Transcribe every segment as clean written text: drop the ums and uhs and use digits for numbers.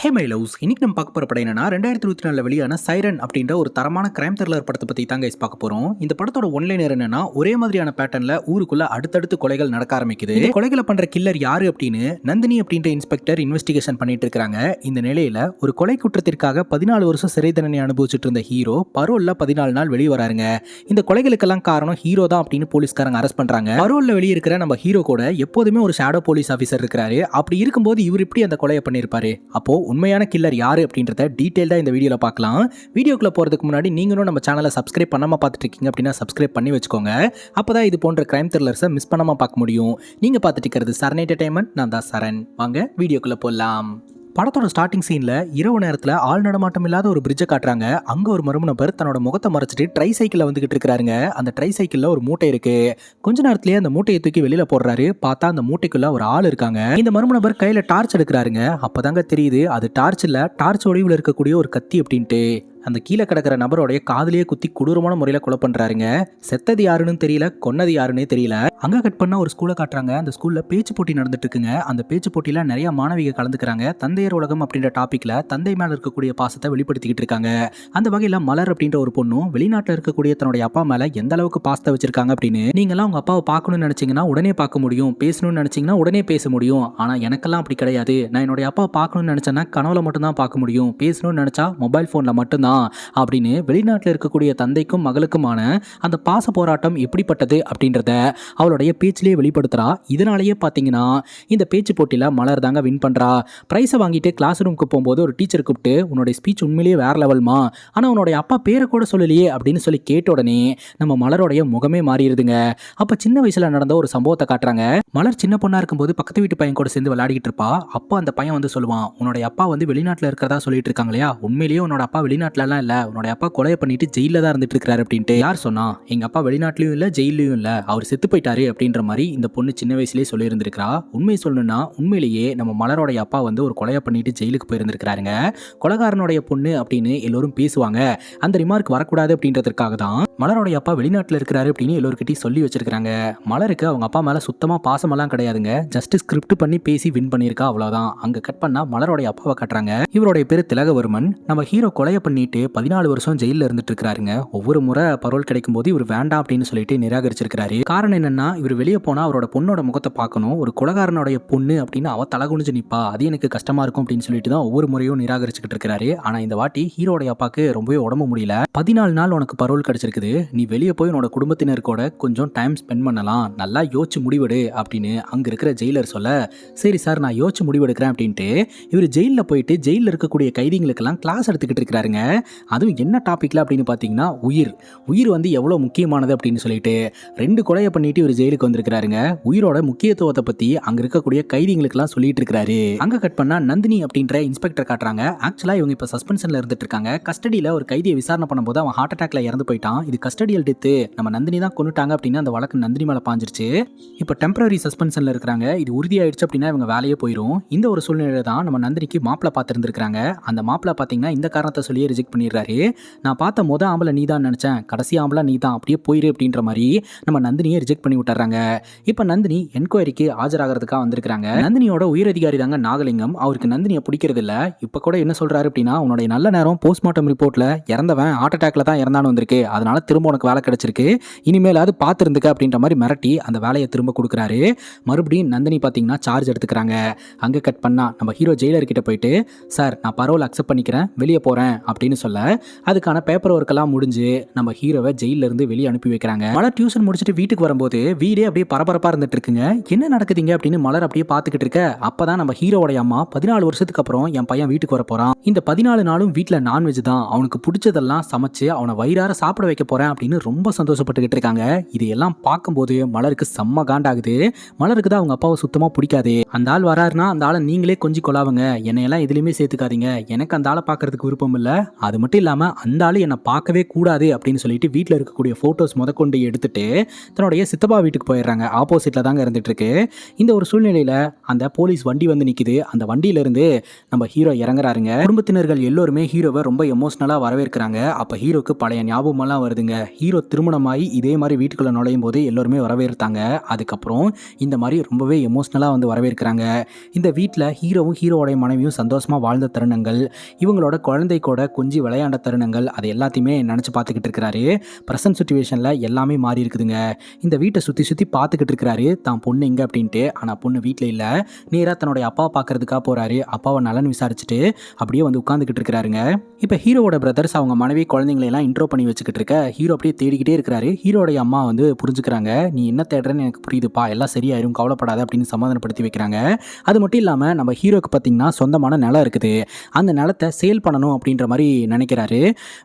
Hey my loves, இன்னைக்கு நம்ம பார்க்க போகிற படம் என்னன்னா 2024 வெளியான சைரன் அப்படின்ற ஒரு தரமான கிரைம் த்ரில்லர் படத்தை பற்றி தான் கைஸ் பார்க்க போகிறோம். இந்த படத்தோட ஒன்லைனர் என்னன்னா, ஒரே மாதிரியான பேட்டர்னில் ஊருக்குள்ள அடுத்தடுத்து கொலைகள் நடக்க ஆரம்பிக்குது. இந்த கொலைகளை பண்ணுற கில்லர் யாரு அப்படின்னு நந்தினி அப்படின்ற இன்ஸ்பெக்டர் இன்வெஸ்டிகேஷன் பண்ணிட்டு இருக்காங்க. இந்த நிலையில ஒரு கொலை குற்றத்திற்காக 14 வருஷம் சிறை தண்டனை அனுபவிச்சுட்டு இருந்த ஹீரோ பரோல்ல 14 நாள் வெளியே வராருங்க. இந்த கொலைகளுக்கெல்லாம் காரணம் ஹீரோ தான் அப்படின்னு போலீஸ்காரங்க அரெஸ்ட் பண்றாங்க. பரோல்ல வெளியே இருக்கிற நம்ம ஹீரோ கூட எப்போதுமே ஒரு ஷேடோ போலீஸ் ஆஃபீஸர் இருக்காரு. அப்படி இருக்கும்போது இவர் இப்படி அந்த கொலையை பண்ணியிருப்பாரு. அப்போ உண்மையான கில்லர் யாரு அப்படின்றத டீடைல்டா இந்த வீடியோல பார்க்கலாம். வீடியோக்குள்ள போறதுக்கு முன்னாடி நீங்களும் நம்ம சேனலை சப்ஸ்கிரைப் பண்ணாம பார்த்துட்டு இருக்கீங்க அப்படின்னா சப்ஸ்கிரைப் பண்ணி வச்சுக்கோங்க. அப்பதான் இது போன்ற கிரைம் த்ரில்லர்ஸை மிஸ் பண்ணாம பார்க்க முடியும். நீங்க பார்த்துட்டு இருக்கிறது சரண் என்டர்டைன்மெண்ட். நான் தான் சரண். வாங்க வீடியோக்குள்ள போலாம். படத்தோட ஸ்டார்டிங் சீன்ல இரவு நேரத்துல ஆள் நடமாட்டம் இல்லாத ஒரு பிரிட்ஜை காட்டுறாங்க. அங்க ஒரு மர்ம நபர் தன்னோட முகத்தை மறைச்சிட்டு ட்ரை சைக்கிள்ல வந்துகிட்டு இருக்காருங்க. அந்த ட்ரை சைக்கிள்ல ஒரு மூட்டை இருக்கு. கொஞ்ச நேரத்திலேயே அந்த மூட்டையை தூக்கி வெளியில போடுறாரு. பார்த்தா அந்த மூட்டைக்குள்ள ஒரு ஆள் இருக்காங்க. இந்த மர்ம நபர் கையில டார்ச் எடுக்கிறாருங்க. அப்பதாங்க தெரியுது அது டார்ச் இல்ல, டார்ச் ஒளிவுல இருக்கக்கூடிய ஒரு கத்தி அப்படின்ட்டு. அந்த கீழே கிடக்கிற நபரோடைய காதலியே குத்தி கொடூரமான முறையில் கொலை பண்றாருங்க. செத்தது யாருன்னு தெரியல, கொன்னது யாருன்னே தெரியல. அங்க கட் பண்ண ஒரு ஸ்கூலை காட்டுறாங்க. அந்த ஸ்கூல்ல பேச்சு போட்டி நடந்துட்டு இருக்குங்க. அந்த பேச்சு போட்டியில நிறைய மாணவிகள் கலந்துக்கிறாங்க. தந்தையர் உலகம் அப்படின்ற டாபிக்ல தந்தை மேல இருக்கக்கூடிய பாசத்தை வெளிப்படுத்திக்கிட்டு இருக்காங்க. அந்த வகையில மலர் அப்படின்ற ஒரு பொண்ணும் வெளிநாட்டில் இருக்கக்கூடிய தன்னுடைய அப்பா மேல எந்த அளவுக்கு பாசத்தை வச்சிருக்காங்க அப்படின்னு, நீங்களாம் உங்க அப்பாவை பார்க்கணும்னு நினைச்சீங்கன்னா உடனே பார்க்க முடியும், பேசணும்னு நினைச்சீங்கன்னா உடனே பேச முடியும். ஆனா எனக்கெல்லாம் அப்படி கிடையாது. நான் என்னுடைய அப்பாவை பார்க்கணும்னு நினைச்சேன்னா கனவுல மட்டும் தான் பார்க்க முடியும், பேசணும்னு நினைச்சா மொபைல் போன்ல மட்டும்தான் அப்படின்னு வெளிநாட்டில் இருக்கக்கூடிய தந்தைக்கும் மகளுக்குமான அந்த பாச போராட்டம் எப்படிப்பட்டது அப்படின்றத அவளுடைய பேச்சிலேயே வெளிப்படுத்துறா. இதனாலேயே பார்த்தீங்கன்னா இந்த பேச்சு போட்டியில் மலர் தாங்க வின் பண்றா. பிரைஸை வாங்கிட்டு கிளாஸ் ரூமுக்கு போகும்போது ஒரு டீச்சர் கூப்பிட்டு, உன்னுடைய ஸ்பீச் உண்மையிலேயே வேற லெவல்மா, ஆனால் உன்னுடைய அப்பா பேரை கூட சொல்லலையே அப்படின்னு சொல்லி கேட்ட உடனே நம்ம மலருடைய முகமே மாறிடுதுங்க. அப்போ சின்ன வயசுல நடந்த ஒரு சம்பவத்தை காட்டுறாங்க. மலர் சின்ன பொண்ணா இருக்கும்போது பக்கத்து வீட்டு பையன் கூட சேர்ந்து விளையாடிட்டு இருப்பா. அப்போ அந்த பையன் வந்து சொல்லுவான், உன்னுடைய அப்பா வந்து வெளிநாட்டில் இருக்கிறதா சொல்லிட்டு இருக்காங்க இல்லையா, உண்மையிலேயே உன்னோட அப்பா வெளிநாட்டிலலாம் இல்லை, உன்னோட அப்பா கொலையை பண்ணிட்டு ஜெயில தான் இருந்துட்டு இருக்காரு அப்படின்ட்டு. யார் சொன்னா? எங்க அப்பா வெளிநாட்டிலயும் இல்ல ஜெயிலையும் இல்ல, அவர் செத்து போயிட்டாரு அப்படின்ற மாதிரி இந்த பொண்ணு சின்ன வயசுலேயே சொல்லி இருந்திருக்கா. உண்மை சொல்லணும்னா உண்மையிலேயே நம்ம மலரோடைய அப்பா வந்து ஒரு கொலையை பண்ணிட்டு ஜெயிலுக்கு போயிருந்திருக்காருங்க. கொலைகாரனுடைய பொண்ணு அப்படின்னு எல்லோரும் பேசுவாங்க. அந்த ரிமார்க் வரக்கூடாது அப்படின்றதுக்காக தான் மலரோடைய அப்பா வெளிநாட்டில் இருக்கிறாரு அப்படின்னு எல்லோருக்கிட்டையும் சொல்லி வச்சிருக்காங்க. மலருக்கு அவங்க அப்பா மேல சுத்தமா பாசமெல்லாம் கிடையாதுங்க. ஜஸ்ட் ஸ்கிரிப்ட் பண்ணி பேசி வின் பண்ணியிருக்கா, அவ்வளவுதான். அங்க கட் பண்ணா மலரோடைய அப்பாவை காட்டுறாங்க. இவருடைய பேரு திலகவர்மன். நம்ம ஹீரோ கொலையை பண்ணிட்டு 14 வருஷம் ஜெயிலில் இருந்துட்டு இருக்காருங்க. ஒவ்வொரு முறை பரோல் கிடைக்கும் போது இவர் வேண்டாம் அப்படின்னு சொல்லிட்டு நிராகரிச்சிருக்காரு. காரணம் என்னன்னா, இவர் வெளியே போனா அவரோட பொண்ணோட முகத்தை பார்க்கணும், ஒரு கொலைகாரனுடைய பொண்ணு அப்படின்னு அவ தலகுனிஞ்சு நிப்பா, அது எனக்கு கஷ்டமா இருக்கும் அப்படின்னு சொல்லிட்டு தான் ஒவ்வொரு முறையும் நிராகரிச்சுக்கிட்டு இருக்காரு. ஆனா இந்த வாட்டி ஹீரோடைய அப்பாக்கு ரொம்பவே உடம்பு முடியல. 14 நாள் உனக்கு பரோல் கிடைச்சிருக்குது, நீ வெளியே போய் உன்னோட குடும்பத்தினருக்கோட கொஞ்சம் டைம் ஸ்பெண்ட் பண்ணலாம், நல்லா யோசிச்சு முடிவெடு அப்படின்னு அங்க இருக்கிற ஜெயிலர் சொல்ல, சரி சார் நான் யோசிச்சு முடிவெடுக்கிறேன் அப்படின்ட்டு இவர் ஜெயிலில் போயிட்டு ஜெயிலில் இருக்கக்கூடிய கைதிகளுக்கெல்லாம் கிளாஸ் எடுத்துக்கிட்டு இருக்காருங்க. அதுவும் என்ன டாபிக்ல அப்படின்னு பார்த்தீங்கன்னா, உயிர் வந்து எவ்வளோ முக்கியமானது அப்படின்னு சொல்லிட்டு 2 கொலையை பண்ணிட்டு இவர் ஜெயிலுக்கு வந்திருக்கிறாருங்க. உயிரோட முக்கியத்துவத்தை பற்றி அங்கே இருக்கக்கூடிய கைதிகளுக்கெல்லாம் சொல்லிட்டு இருக்காரு. அங்கே கட் பண்ணா நந்தினி அப்படின்ற இன்ஸ்பெக்டர் காட்டுறாங்க. ஆக்சுவலாக இவங்க இப்போ சஸ்பென்ஷனில் இருந்துட்டு இருக்காங்க. கஸ்டடியில் ஒரு கைதியை விசாரணை பண்ணும்போது அவன் ஹார்ட் அட்டாக்ல இறந்து போயிட்டான். இது கஸ்டடியல் டெத்து, நம்ம நந்தினி தான் கொண்டுட்டாங்க அப்படின்னு அந்த வழக்கு நந்தினி மேலே பாஞ்சிருச்சு. இப்போ டெம்பரரி சஸ்பென்ஷனில் இருக்கிறாங்க. இது உறுதியாயிடுச்சு அப்படின்னா இவங்க வேலையே போயிடும். இந்த ஒரு சூழ்நிலை தான் நம்ம நந்தினிக்கு மாப்பிள பார்த்துருந்துருக்காங்க. அந்த மாப்பிள பார்த்தீங்கன்னா இந்த காரணத்தை சொல்லியே ரிஜெக்ட் பண்ணிடுறாரு. நான் பார்த்த ஆம்பளை நீ தான் நினைச்சேன், கடைசி ஆம்பளை நீ தான், அப்படியே போயிரு அப்படின்ற மாதிரி நம்ம நந்தினியை ரிஜெக்ட் பண்ணி விட்டுறாங்க. இப்போ நந்தினி என்கொயரிக்கு ஆஜராகிறதுக்காக வந்திருக்காங்க. நந்தினியோட உயரதிகாரி தாங்க நாகலிங்கம். அவருக்கு நந்தினியை பிடிக்கிறது இல்ல. இப்போ கூட என்ன சொல்றாரு அப்படின்னா, உன்னுடைய நல்ல நேரம் போஸ்ட்மார்ட்டம் ரிப்போர்ட்ல இறந்தவன் ஹார்ட் அட்டாக்ல தான் இறந்தானு வந்திருக்கு, அதனால திரும்ப உனக்கு வேலை கிடைச்சிருக்கு, இனிமேல் அது பார்த்துருந்துக்க அப்படின்ற மாதிரி மிரட்டி அந்த வேலையை திரும்ப கொடுக்குறாரு. மறுபடியும் நந்தினி பார்த்தீங்கன்னா சார்ஜ் எடுத்துக்கிறாங்க. அங்கே கட் பண்ணா நம்ம ஹீரோ ஜெயிலர் கிட்ட போயிட்டு, சார் நான் பரோல் அக்செப்ட் பண்ணிக்கிறேன், வெளியே போறேன் அப்படின்னு சொல்ல, அதுக்கான பேப்பர் ஒர்க் எல்லாம் முடிஞ்சு நம்ம ஹீரோவை ஜெயில இருந்து வெளியே அனுப்பி வைக்கிறாங்க. மலர் டியூஷன் முடிச்சுட்டு வீட்டுக்கு வரும்போது வீடே அப்படியே பரபரப்பா இருந்துட்டு இருக்குங்க. என்ன நடக்குதுங்க அப்படின்னு மலர் அப்படியே பார்த்துக்கிட்டு இருக்க, அப்பதான் நம்ம ஹீரோடைய அம்மா 14 வருஷத்துக்கு அப்புறம் என் பையன் வீட்டுக்கு வர போறான், இந்த 14 நாளும் வீட்டுல நான்வெஜ் தான், அவனுக்கு பிடிச்சதெல்லாம் சமைச்சு அவனை வயிறார சாப்பிட வைக்க போறேன் அப்படின்னு ரொம்ப சந்தோஷப்பட்டுக்கிட்டு இருக்காங்க. இதையெல்லாம் பார்க்கும்போது மலருக்கு செம்ம காண்டாகுது. மலருக்கு தான் அவங்க அப்பாவை சுத்தமா பிடிக்காது. அந்த ஆள் வராருன்னா அந்த ஆளை நீங்களே கொஞ்சம் கொள்ளாவுங்க, என்னையெல்லாம் எதுலையுமே சேர்த்துக்காதீங்க, எனக்கு அந்த ஆளை பார்க்கறதுக்கு விருப்பம் இல்லை, அது மட்டும் இல்லாம அந்த ஆளு என்னை பார்க்கவே கூடாது அப்படின்னு சொல்லிட்டு வீட்டில் இருக்கக்கூடிய போட்டோஸ் முதற்கொண்டு எடுத்துட்டு தன்னுடைய சித்தப்பா வீட்டுக்கு போயிடுறாங்க. ஆப்போசிட்டில் தாங்க இருந்துட்டு இருக்கு. இந்த ஒரு சூழ்நிலையில் அந்த போலீஸ் வண்டி வந்து நிற்கிது. அந்த வண்டியிலேருந்து நம்ம ஹீரோ இறங்குறாருங்க. குடும்பத்தினர்கள் எல்லோருமே ஹீரோவை ரொம்ப எமோஷ்னலாக வரவேற்கிறாங்க. அப்போ ஹீரோக்கு பழைய ஞாபகமெல்லாம் வருதுங்க. ஹீரோ திருமணமாகி இதே மாதிரி வீட்டுக்குள்ளே நுழையும் போது எல்லோருமே வரவேற்றாங்க. அதுக்கப்புறம் இந்த மாதிரி ரொம்பவே எமோஷ்னலாக வந்து வரவேற்கிறாங்க. இந்த வீட்டில் ஹீரோவும் ஹீரோவோடைய மனைவியும் சந்தோஷமாக வாழ்ந்த தருணங்கள், இவங்களோட குழந்தை கூட கொஞ்சி விளையாண்ட தருணங்கள், அது எல்லாத்தையுமே நினச்சி பார்த்துக்கிட்டு இருக்கிறாரு. ப்ரெசன்ட் சுச்சுவேஷனில் எல்லாமே மாறி இருக்குதுங்க. இந்த வீட்டை சுற்றி சுற்றி பார்த்துக்கிட்டு இருக்கிறாரு தான் பொண்ணு எங்கே அப்படின்ட்டு. ஆனால் பொண்ணு வீட்டில் இல்லை. நேராக தன்னுடைய அப்பா பார்க்கறதுக்காக போகிறாரு. அப்பாவை நலன் விசாரிச்சுட்டு அப்படியே வந்து உட்காந்துக்கிட்டு இருக்கிறாருங்க. இப்போ ஹீரோவோட பிரதர்ஸ் அவங்க மனைவி குழந்தைங்களெல்லாம் இன்ட்ரோ பண்ணி வச்சுக்கிட்டு இருக்க ஹீரோ அப்படியே தேடிக்கிட்டே இருக்கிறாரு. ஹீரோடைய அம்மா வந்து புரிஞ்சுக்கிறாங்க. நீ என்ன தேடுறேன்னு எனக்கு புரியுதுப்பா, எல்லாம் சரியாயிரும், கவலைப்படாத அப்படின்னு சமாதானப்படுத்தி வைக்கிறாங்க. அது மட்டும் இல்லாமல் நம்ம ஹீரோக்கு பார்த்தீங்கன்னா சொந்தமான நிலம் இருக்குது. அந்த நிலத்தை சேல் பண்ணணும் அப்படின்ற மாதிரி நினைக்கிறாரு.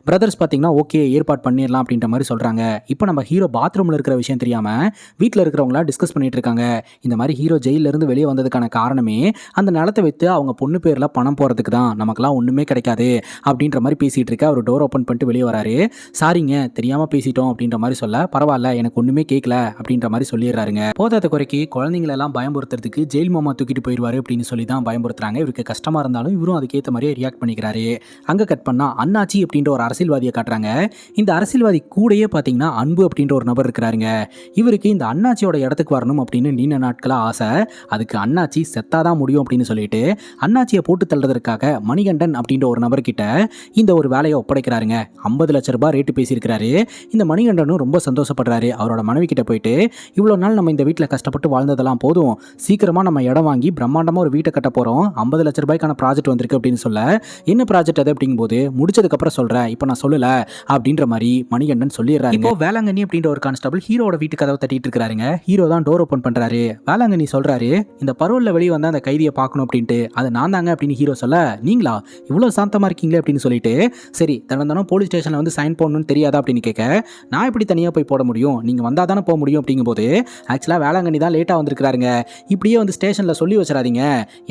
பிரதர்ஸ் பார்த்தீங்கன்னா ஓகே ஏற்பாடு பண்ணிடலாம் அப்படின்ற மாதிரி சொல்கிறாங்க. இப்போ நம்ம ஹீரோ பாத்ரூமில் இருக்கிற விஷயம் தெரியாமல் வீட்டில் இருக்கிறவங்களாம் டிஸ்கஸ் பண்ணிட்டு இருக்காங்க. இந்த மாதிரி ஹீரோ ஜெயிலிருந்து வெளியே வந்ததுக்கான காரணமே அந்த நிலத்தை வைத்து அவங்க பொண்ணு பேரில் பணம் போகிறதுக்கு தான், நமக்குலாம் ஒன்றுமே கிடைக்காது அப்படின்ற மாதிரி பேசிகிட்டு இருக்க. அவர் டோர் ஓப்பன் பண்ணிட்டு வெளியே வராரு. சாரிங்க தெரியாமல் பேசிட்டோம் அப்படின்ற மாதிரி சொல்ல, பரவாயில்ல எனக்கு ஒன்றுமே கேட்கல அப்படின்ற மாதிரி சொல்லிடுறாருங்க. போதாத குறைக்கு குழந்தைங்களெல்லாம் பயமுறுத்துறதுக்கு ஜெயில் மாமா தூக்கிட்டு போயிடுவாரு அப்படின்னு சொல்லி தான் பயமுறுத்துறாங்க. இவருக்கு கஷ்டமாக இருந்தாலும் இவரும் அதுக்கேற்ற மாதிரியே ரியாக்ட் பண்ணிக்கிறாரு. அங்கே கட் பண்ணால் அண்ணாச்சி அப்படின்ற ஒரு அரசியல்வாதியை காட்டுறாங்க. இந்த அரசியல்வாதி கூடயே பார்த்தீங்கன்னா அன்பு அப்படின்ற ஒரு நபர் இருக்கிறாருங்க. இவருக்கு இந்த அண்ணாச்சியோட இடத்துக்கு வரணும் அப்படின்னு நீண்ட நாட்களாக ஆசை. அதுக்கு அண்ணாச்சி செத்தாதான் முடியும் அப்படின்னு சொல்லிட்டு அண்ணாச்சியை போட்டு தள்ளுறதுக்காக மணிகண்டன் அப்படின்ற ஒரு நபர்கிட்ட இந்த ஒரு வேலையை ஒப்படைக்கிறாருங்க. 50 லட்ச ரூபாய் ரேட்டு பேசியிருக்கிறாரு. இந்த மணிகண்டனும் ரொம்ப சந்தோஷப்படுறாரு. அவரோட மனைவி கிட்ட போயிட்டு இவ்வளோ நாள் நம்ம இந்த வீட்டில் கஷ்டப்பட்டு வாழ்ந்ததெல்லாம் போதும், சீக்கிரமாக நம்ம இடம் வாங்கி பிரம்மாண்டமாக ஒரு வீட்டை கட்ட போகிறோம், 50 லட்ச ரூபாய்க்கான ப்ராஜெக்ட் வந்திருக்கு அப்படின்னு சொல்ல, என்ன ப்ராஜெக்ட் அது அப்படிங்கும்போது முடிச்சதுக்கப்புறம் சொல்கிறேன், இப்போ நான் சொல்லலை அப்படின்ற மாதிரி மணிகண்டன் சொல்லிடுறாரு. இப்போ வேளாங்கண்ணி அப்படின்ற ஒரு கான்ஸ்டபிள் ஹீரோட வீட்டு கதவை தட்டிட்டு இருக்காருங்க. ஹீரோ தான் டோர் ஓப்பன் பண்ணுறாரு. வேளாங்கண்ணி சொல்கிறாரு இந்த பரோலில் வெளியே வந்தால் அந்த கைதியை பார்க்கணும் அப்படின்ட்டு. அது நான் தாங்க அப்படின்னு ஹீரோ சொல்ல, நீங்களா இவ்வளோ சாந்தமாக இருக்கீங்களே அப்படின்னு சொல்லிட்டு, சரி தினம் போலீஸ் ஸ்டேஷனில் வந்து சைன் போடணும்னு தெரியாதா அப்படின்னு கேட்க, நான் எப்படி தனியாக போய் போட முடியும், நீங்கள் வந்தால் தானே போக முடியும் அப்படிங்கும்போது, ஆக்சுவலாக வேளாங்கண்ணி தான் லேட்டாக வந்திருக்கிறாருங்க, இப்படியே வந்து ஸ்டேஷனில் சொல்லி வச்சிடாதீங்க,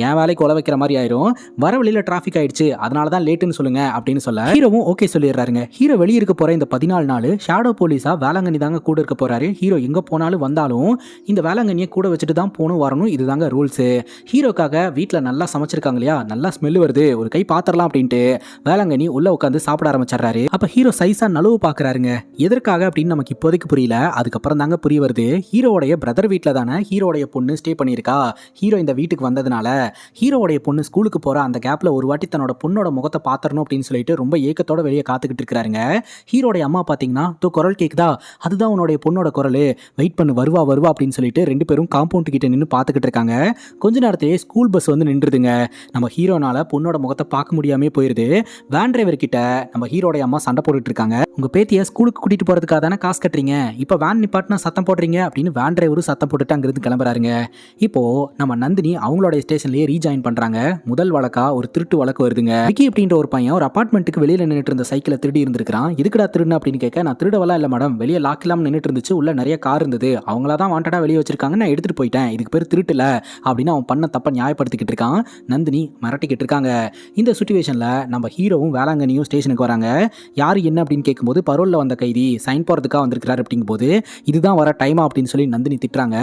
என் வேலைக்கு உல வைக்கிற மாதிரி ஆயிரும், வர வழியில் டிராஃபிக் ஆயிடுச்சு அதனால தான் லேட்டுன்னு சொல்லுங்க அப்படின்னு சொல்ல ஹீரோவும் ஓகே சொல்லிடுறாருங்க. ஹீரோ வெளியே இருக்க போகிற இந்த 14 நாள் ஷேடோ போலீஸாக வேளாங்கண்ணி தாங்க கூட இருக்க போகிறாரு. ஹீரோ எங்கே போனாலும் வந்தாலும் இந்த வேளாங்கண்ணியை கூட வச்சுட்டு தான் போகணும் வரணும், இதுதாங்க ரூல்ஸு. ஹீரோக்காக வீட்டில் நல்லா சமைச்சிருக்காங்க இல்லையா, நல்லா ஸ்மெல் வருது, ஒரு கை பாத்திரலாம் அப்படின்ட்டு வேளாங்கண்ணி உள்ளே உட்காந்து சாப்பிட ஆரம்பிச்சிடுறாரு. அப்போ ஹீரோ சைஸாக நழுவு பார்க்குறாருங்க. எதற்காக அப்படின்னு நமக்கு இப்போதைக்கு புரியல. அதுக்கப்புறம் தாங்க புரிய வருது. ஹீரோடைய பிரதர் வீட்டில் தானே ஹீரோடைய பொண்ணு ஸ்டே பண்ணியிருக்கா. ஹீரோ இந்த வீட்டுக்கு வந்ததுனால ஹீரோடைய பொண்ணு ஸ்கூலுக்கு போகிற அந்த கேப்பில் ஒரு வாட்டி தன்னோட பொண்ணோட முகத்தை பார்த்துடணும் அப்படின்னு சொல்லிட்டு ரொம்ப ஏக்கத்தோட வெளியே காத்துக்கிட்டு இருக்கிறாருங்க. ஹீரோடைய அம்மா பார்த்தீங்கன்னா குரல் கேட்குதா, அதுதான் உன்னுடைய பொண்ணோட குரல், வெயிட் பண்ணு வருவா வருவா அப்படின்னு சொல்லிட்டு 2 பேரும் காம்பவுண்ட் கிட்ட நின்று பார்த்துக்கிட்டு இருக்காங்க. கொஞ்ச நேரத்திலே ஸ்கூல் பஸ் வந்து நின்றுதுங்க. நம்ம ஹீரோனால பொண்ணோட முகத்தை பார்க்க முடியாமே போயிருது. வேன் டிரைவர் கிட்ட நம்ம ஹீரோடைய அம்மா சண்டை போட்டுட்டு இருக்காங்க. உங்க பேத்தியை ஸ்கூலுக்கு கூட்டிட்டு போறதுக்காக தானே காசு கட்டுறீங்க, இப்போ வேன் நிப்பாட்டினா சத்தம் போடுறீங்க அப்படின்னு வேன் டிரைவரும் சத்தம் போட்டுட்டு அங்கிருந்து கிளம்புறாருங்க. இப்போ நம்ம நந்தினி அவங்களோட ஸ்டேஷன்லயே ரீஜாயின் பண்றாங்க. முதல் வழக்கா ஒரு திருட்டு வழக்கு வருதுங்க. விக்கி அப்படின்ற ஒரு பையன் ஒரு அபார்ட்மெண்ட்டுக்கு வெளியில நின்றுட்டு இருந்த சைக்கிளை திருடி இருந்திருக்கான். எதுக்குடா திருடுன அப்படின்னு கேட்க, நான் திருடவெல்லாம் இல்லை மேடம், வெளியே லாக் இல்லாமல் நின்றுட்டு இருந்துச்சு, உள்ள நிறைய கார் இருந்தது, அவங்களா தான் வாண்டடா வெளியே வச்சிருக்காங்க, நான் எடுத்துட்டு போயிட்டேன், இதுக்கு பேர் திருட்டுல அப்படின்னு அவன் பண்ண தப்ப நியாயப்படுத்திக்கிட்டு இருக்கான். நந்தினி மிரட்டிக்கிட்டு இருக்காங்க. இந்த சுச்சுவேஷன்ல நம்ம ஹீரோவும் வேளாங்கண்ணியும் ஸ்டேஷனுக்கு வராங்க. யாரு என்ன அப்படின்னு கேட்கும்போது பரோல்ல வந்த கைதி சைன் போறதுக்காக வந்திருக்கிறாரு அப்படிங்கும்போது, இதுதான் வர டைமா அப்படின்னு சொல்லி நந்தினி திட்டுறாங்க.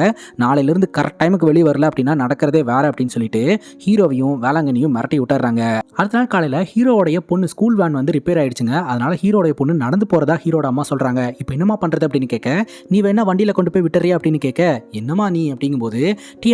நாளையிலிருந்து கரெக்ட் டைமுக்கு வெளியே வரல அப்படின்னா நடக்கிறதே வேற அப்படின்னு சொல்லிட்டு ஹீரோவையும் வேளாங்கண்ணியும் மிரட்டி விட்டுறாங்க. அடுத்த நாள் காலையில ஹீரோடைய பொண்ணு ஸ்கூல் வேன் வந்து ரிப்பேர் ஆயிடுச்சுங்க. அதனால ஹீரோடைய பொண்ணு நடந்து போறதா ஹீரோட அம்மா சொல்றாங்க. இப்போ என்னமா பண்றது அப்படின்னு கேட்க, நீ வேணா வண்டியில கொண்டு போய் விட்டுறியா அப்படின்னு கேட்க, என்னமா நீ அப்படிங்கும்போது,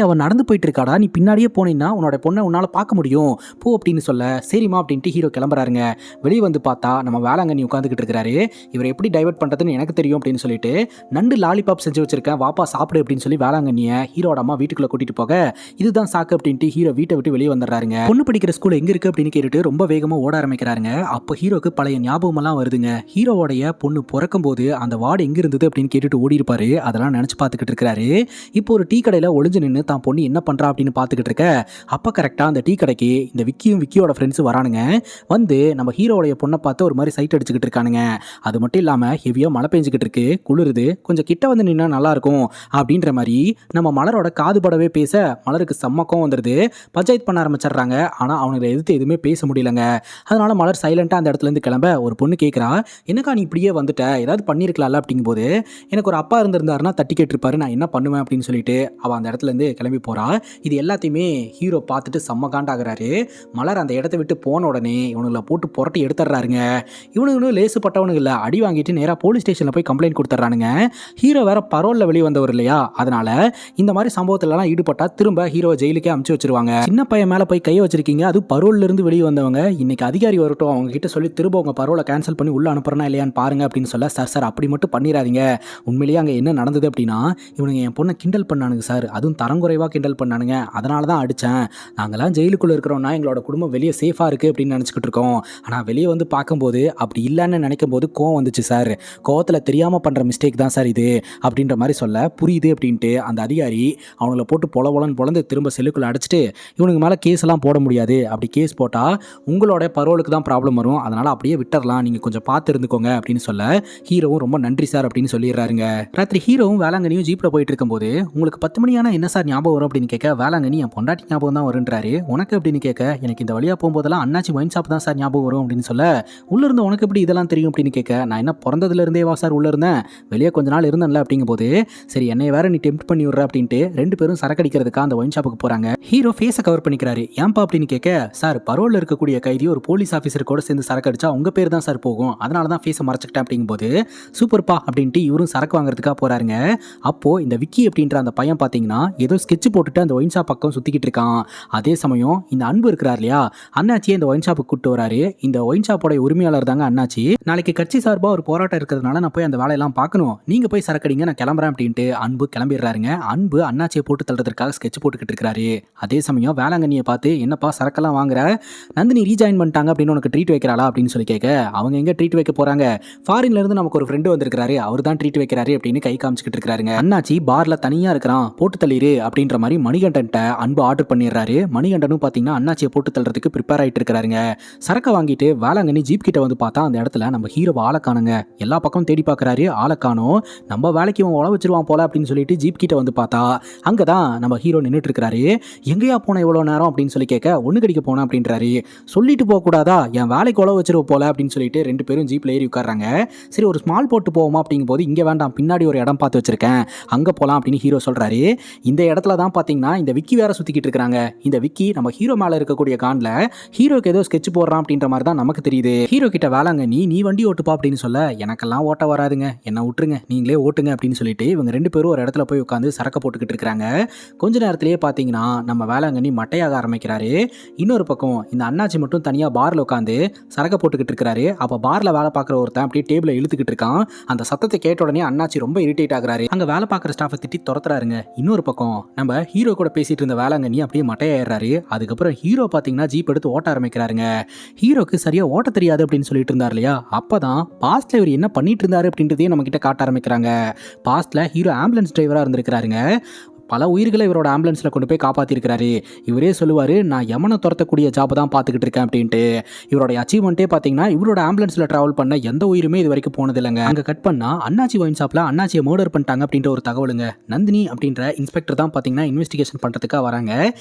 அவன் நடந்து போயிட்டு இருக்காடா, நீ பின்னாடியே போனீங்கன்னா உன்னோட பொண்ணை உன்னால பார்க்க முடியும் போ அப்படின்னு சொல்ல, சரிமா அப்படின்ட்டு ஹீரோ கிளம்புறாருங்க. வெளியே வந்து பார்த்தா நம்ம வேளாங்கண்ணி உட்காந்துக்கிட்டு இருக்கிறாரு. இவர் எப்படி டைவர்ட் பண்றதுன்னு எனக்கு தெரியும் அப்படின்னு சொல்லிட்டு நண்டு லாலிபாப் செஞ்சு வச்சிருக்கேன், வாப்பா சாப்பிடு அப்படின்னு சொல்லி வேளாங்கண்ணியை ஹீரோட அம்மா வீட்டுக்குள்ள கூட்டிட்டு போக, இதுதான் சாக்கு அப்படின்ட்டு ஹீரோ வீட்டை விட்டு வெளியே வந்துடுறாருங்க. பொண்ணு படிக்கிற ஸ்கூல் எங்க இருக்கு அப்படின்னு கேட்டுட்டு ரொம்ப வேகமா ஓட ஆரம்பிக்கிறாருங்க. அப்போ ஹீரோக்கு பழைய ஞாபகம் எல்லாம் வருதுங்க. ஹீரோவோடைய பொண்ணு பிறக்கும் போது அந்த வார்டு எங்க இருந்தது அப்படின்னு கேட்டுட்டு ஓடி இருப்பாரு. அதெல்லாம் நினைச்சு பார்த்துக்கிட்டு இருக்காரு. இப்போ ஒரு டீ கடையில ஒளிஞ்சு நின்று தான் பொண்ணு என்ன பண்றா அப்படின்னு பார்த்துக்கிட்டு இருக்க, அப்ப கரெக்டா அந்த டீ கடைக்கு இந்த விக்கியோட ஃப்ரெண்ட்ஸ் வரானுங்க. வந்து நம்ம ஹீரோடைய பொண்ணை பார்த்து ஒரு மாதிரி சைட் அடிச்சுக்கிட்டு இருக்கானுங்க. அது மட்டும் இல்லாம ஹெவியா மழை பெஞ்சுக்கிட்டு இருக்கு, குளிருது, கொஞ்சம் கிட்ட வந்து நின்னா நல்லா இருக்கும் அப்படின்ற மாதிரி நம்ம மலரோட காது படவே பேச மலருக்கு செம்மக்கம் வந்துடுது. பஞ்சாயத்து பண்ண ஆரம்பிச்சிடுறாங்க. ஆனா அவங்களை எதிர்த்து எதுவுமே பேச முடியலங்க. அதனால மலர் சைலண்டா அந்த இடத்துல இருந்து கிளம்ப ஒரு பொண்ணு கேட்கிறா, என்னக்கா நீ இப்படியே வந்துட்ட, ஏதாவது பண்ணிருக்கலாம்ல அப்படிங்கும்போது, எனக்கு ஒரு அப்பா இருந்திருந்தாரு, போலீஸ்காரனா தட்டி கேட்டிருப்பாரு நான் என்ன பண்ணுவேன் அப்படின்னு சொல்லிட்டு அவள் அந்த இடத்துலேருந்து கிளம்பி போகிறா. இது எல்லாத்தையுமே ஹீரோ பார்த்துட்டு செம்ம காண்டாகிறாரு. மலர் அந்த இடத்த விட்டு போன உடனே இவனுங்களை போட்டு புரட்டி எடுத்துடுறாருங்க. இவனுங்களும் லேசுப்பட்டவனுங்க இல்லை, அடி வாங்கிட்டு நேராக போலீஸ் ஸ்டேஷனில் போய் கம்ப்ளைண்ட் கொடுத்துட்றானுங்க. ஹீரோ வேற பரோலில் வெளியே வந்தவர் இல்லையா, அதனால இந்த மாதிரி சம்பவத்திலலாம் ஈடுபட்டால் திரும்ப ஹீரோ ஜெயிலுக்கே அமுச்சு வச்சிருவாங்க. சின்ன பையன் மேலே போய் கையை வச்சிருக்கீங்க, அது பரோல்ல இருந்து வெளியே வந்தவங்க, இன்னைக்கு அதிகாரி வரட்டும் அவங்க கிட்ட சொல்லி திரும்ப உங்க பரோலை கேன்சல் பண்ணி உள்ள அனுப்புறனா இல்லையான்னு பாருங்க அப்படின்னு சொல்ல, சார் அப்படி மட்டும் பண்ணிடாதீங்க, உண்மையிலேயே அங்கே என்ன நடந்தது அப்படின்னா இவனுங்க என் பொண்ணை கிண்டல் பண்ணானுங்க சார், அதுவும் தரங்குறைவாக கிண்டல் பண்ணானுங்க, அதனால தான் அடித்தேன். நாங்களாம் ஜெயிலுக்குள்ளே இருக்கிறோம்னா எங்களோட குடும்பம் வெளியே சேஃபாக இருக்குது அப்படின்னு நினச்சிக்கிட்டு இருக்கோம். ஆனால் வெளியே வந்து பார்க்கும்போது அப்படி இல்லைன்னு நினைக்கும் போது கோவம் வந்துச்சு சார், கோவத்தில் தெரியாமல் பண்ணுற மிஸ்டேக் தான் சார் இது அப்படின்ற மாதிரி சொல்ல, புரியுது அப்படின்ட்டு அந்த அதிகாரி அவங்கள போட்டு பொலன்னு திரும்ப செல்லுக்குள்ளே அடிச்சுட்டு இவனுக்கு மேலே கேஸ் எல்லாம் போட முடியாது, அப்படி கேஸ் போட்டால் உங்களோட பரோலுக்கு தான் ப்ராப்ளம் வரும், அதனால் அப்படியே விட்டுறலாம், நீங்கள் கொஞ்சம் பார்த்து இருந்துக்கோங்க அப்படின்னு சொல்ல, ஹீரோவும் ரொம்ப நன்றி சார் அப்படின்னு சொல்லிடுறாருங்க. ராத்திரி ஹீரோவும் வேளாங்கண்ணியும் ஜீப்பில் போயிட்டு இருக்கும்போது உங்களுக்கு 10 மணி ஆனால் என்ன சார் ஞாபகம் வரும் அப்படின்னு கேட்க, வேளாங்கண்ணி என் பொண்டாட்டி ஞாபகம் தான் வருன்றாரு. உனக்கு அப்படின்னு கேட்க, எனக்கு இந்த வழியாக போகும்போதெல்லாம் அண்ணாச்சி ஒயின் ஷாப் தான் சார் ஞாபகம் வரும் அப்படின்னு சொல்ல, உள்ளே இருந்து உனக்கு எப்படி இதெல்லாம் தெரியும் அப்படின்னு கேட்க, நான் என்ன பிறந்ததுலேருந்தே வா சார் உள்ளே இருந்தேன், வெளியே கொஞ்ச நாள் இருந்தேன்ல அப்படிங்கும்போது, சரி என்னை வேற நீ டெம்ப்ட் பண்ணி விட்ற அப்படின்ட்டு 2 பேரும் சரக்கடிக்கிறதுக்காக அந்த ஒயின் ஷாப்புக்கு போகிறாங்க. ஹீரோ ஃபேஸை கவர் பண்ணிக்கிறாரு. ஏன்பா அப்படின்னு கேட்க, சார் பரோலில் இருக்கக்கூடிய கைதி ஒரு போலீஸ் ஆஃபீஸர் கூட சேர்ந்து சரக்கு அடிச்சா உங்கள் பேர் தான் சார் போகும், அதனால தான் ஃபேஸை மறைச்சிக்கிட்டேன் அப்படிங்கும்போது, சூப்பர்ப்பா அப்படின்ட்டு இவரும் சரக்கு வாங்குறதுக்காக போகிறாருங்க. அப்போது இந்த விக்கி அப்படின்ற அந்த பையன் பார்த்தீங்கன்னா ஏதோ ஸ்கெட்ச் போட்டுட்டு அந்த ஒயின் ஷாப் பக்கம் சுற்றிக்கிட்டு இருக்கான். அதே சமயம் இந்த அன்பு இருக்கிறார் இல்லையா, அண்ணாச்சியை இந்த ஒயின் ஷாப்புக்கு கூப்பிட்டு வராரு. இந்த ஒயின் ஷாப்போட உரிமையாளர் தாங்க அண்ணாச்சி. நாளைக்கு கட்சி சார்பாக ஒரு போராட்டம் இருக்கிறதுனால நான் போய் அந்த வேலையெல்லாம் பார்க்கணும், நீங்கள் போய் சரக்கடிங்க நான் கிளம்புறேன் அப்படின்ட்டு அன்பு கிளம்பிடுறாருங்க. அன்பு அண்ணாச்சியை போட்டு தள்ளுறதுக்காக ஸ்கெட்ச் போட்டுக்கிட்டு இருக்கிறாரு. அதே சமயம் வேளாங்கண்ணியை பார்த்து என்னப்பா சரக்கெல்லாம் வாங்குற, நந்தினி ரீஜாயின் பண்ணிட்டாங்க அப்படின்னு உனக்கு ட்ரீட் வைக்கிறாளா அப்படின்னு சொல்லி கேட்க, அவங்க எங்கே ட்ரீட் வைக்க போகிறாங்க, ஃபாரின்ல இருந்து நமக்கு ஒரு ஃப்ரெண்டு வந்திருக்காரு, அவர் தான் ட்ரீட் வைக்கிறாரு அப்படின்னு கை காமிச்சிக்கிட்டு இருக்காருங்க. அண்ணாச்சி பார்ல தனியாக இருக்கிறான், போட்டு தள்ளிரு அப்படின்ற மாதிரி மணிகண்டன்ட்ட அன்பு ஆர்டர் பண்ணிடுறாரு. மணிகண்டனும் பார்த்தீங்கன்னா அண்ணாச்சியை போட்டு தள்ளுறதுக்கு ப்ரிப்பேர் ஆகிட்டு இருக்கிறாருங்க. சரக்கை வாங்கிட்டு வேளாங்கண்ணி ஜீப் கிட்ட வந்து பார்த்தா அந்த இடத்துல நம்ம ஹீரோவை ஆளை காணுங்க. எல்லா பக்கம் தேடி பார்க்குறாரு, ஆளை காணோம். நம்ம வேலைக்கு இவன் உழ வச்சிருவான் போல அப்படின்னு சொல்லிட்டு ஜீப் கிட்ட வந்து பார்த்தா அங்கே தான் நம்ம ஹீரோ நின்றுட்டு இருக்கிறாரு. எங்கேயா போன இவ்வளோ நேரம் அப்படின்னு சொல்லி கேட்க, ஒன்று கடிக்க போனேன் அப்படின்றாரு. சொல்லிட்டு போகக்கூடாதா, என் வேலைக்கு உழ வச்சிருவ போல அப்படின்னு சொல்லிட்டு 2 பேரும் ஜீப்ல ஏறி உட்கார்றாங்க. சரி ஒரு ஸ்மால் போட்டு போவோமா அப்படிங்கும் போது, இங்கே வேண்டாம் பின்னாடி ஒரு இடம் பார்த்து வச்சிருக்கேன் அங்கே போகலாம் அப்படின்னு ஹீரோ சொல்கிறாரு. இந்த இடத்துல தான் பார்த்தீங்கன்னா இந்த விக்கி வேற சுற்றிக்கிட்டு இருக்கிறாங்க. இந்த விக்கி நம்ம ஹீரோ மேலே இருக்கக்கூடிய காண்டில் ஹீரோக்கு ஏதோ ஸ்கெட்ச் போடுறான் அப்படின்ற மாதிரி தான் நமக்கு தெரியுது. ஹீரோ கிட்ட வேளாங்கண்ணி நீ வண்டி ஓட்டுப்பா அப்படின்னு சொல்ல, எனக்கெல்லாம் ஓட்ட வராதுங்க, என்ன விட்டுருங்க நீங்களே ஓட்டுங்க அப்படின்னு சொல்லிட்டு இவங்க 2 பேரும் ஒரு இடத்துல போய் உட்காந்து சரக்க போட்டுக்கிட்டு இருக்கிறாங்க. கொஞ்ச நேரத்திலேயே பார்த்தீங்கன்னா நம்ம வேளாங்கண்ணி மட்டையாக ஆரம்பிக்கிறாரு. இன்னொரு பக்கம் இந்த அண்ணாச்சி மட்டும் தனியாக பாரில் உட்காந்து சரக்க போட்டுக்கிட்டு இருக்கிறாரு. அப்போ பாரில் வேலை பார்க்குற ஒருத்தன் அப்படியே டேபிளை இழுத்துக்கிட்டு இருக்கான். அந்த சத்தத்தை கேட்ட உடனே அண்ணாச்சி ரொம்ப இரிட்டேட் ஆகுறாரு. அங்கே வேலை பார்க்குற ஸ்டாஃபை திட்டி துரத்துறாருங்க. இன்னொரு பக்கம் நம்ம ஹீரோ கூட பேசிட்டு இருந்த வேளாங்கண்ணி அப்படியே மட்டையாயிடுறாரு. அதுக்கப்புறம் ஹீரோ பார்த்தீங்கன்னா ஜீப் எடுத்து ஓட்ட ஆரம்பிக்கிறாருங்க. ஹீரோக்கு சரியா ஓட்ட தெரியாது அப்படின்னு சொல்லிட்டு இருந்தார் இல்லையா, அப்பதான் பாஸ்ட்ல இவர் என்ன பண்ணிட்டு இருந்தாரு அப்படின்றதையும் நம்ம கிட்ட காட்ட ஆரம்பிக்கிறாங்க. பாஸ்ட்ல ஹீரோ ஆம்புலன்ஸ் டிரைவரா இருந்திருக்கிறாருங்க. பல உயிர்களை இவரோட ஆம்புலன்ஸில் கொண்டு போய் காப்பாற்றிருக்கிறாரு. இவரே சொல்லுவார், நான் யமனை துரத்தக்கூடிய ஜாப் தான் பார்த்துக்கிட்டு இருக்கேன் அப்படின்ட்டு. இவரோட அச்சீவ்மெண்ட்டே பார்த்தீங்கன்னா இவரோட ஆம்புலன்ஸில் ட்ராவல் பண்ண எந்த உயிருமே இது வரைக்கும் போனது இல்லைங்க. அங்கே கட் பண்ணால் அண்ணாச்சி ஒயின் ஷாப்பில் அண்ணாச்சியை மர்டர் பண்ணிட்டாங்க அப்படின்ற ஒரு தகவலுங்க. நந்தினி அப்படின்ற இன்ஸ்பெக்டர் தான் பார்த்தீங்கன்னா இன்வெஸ்டிகேஷன் பண்ணுறதுக்காக வராங்க.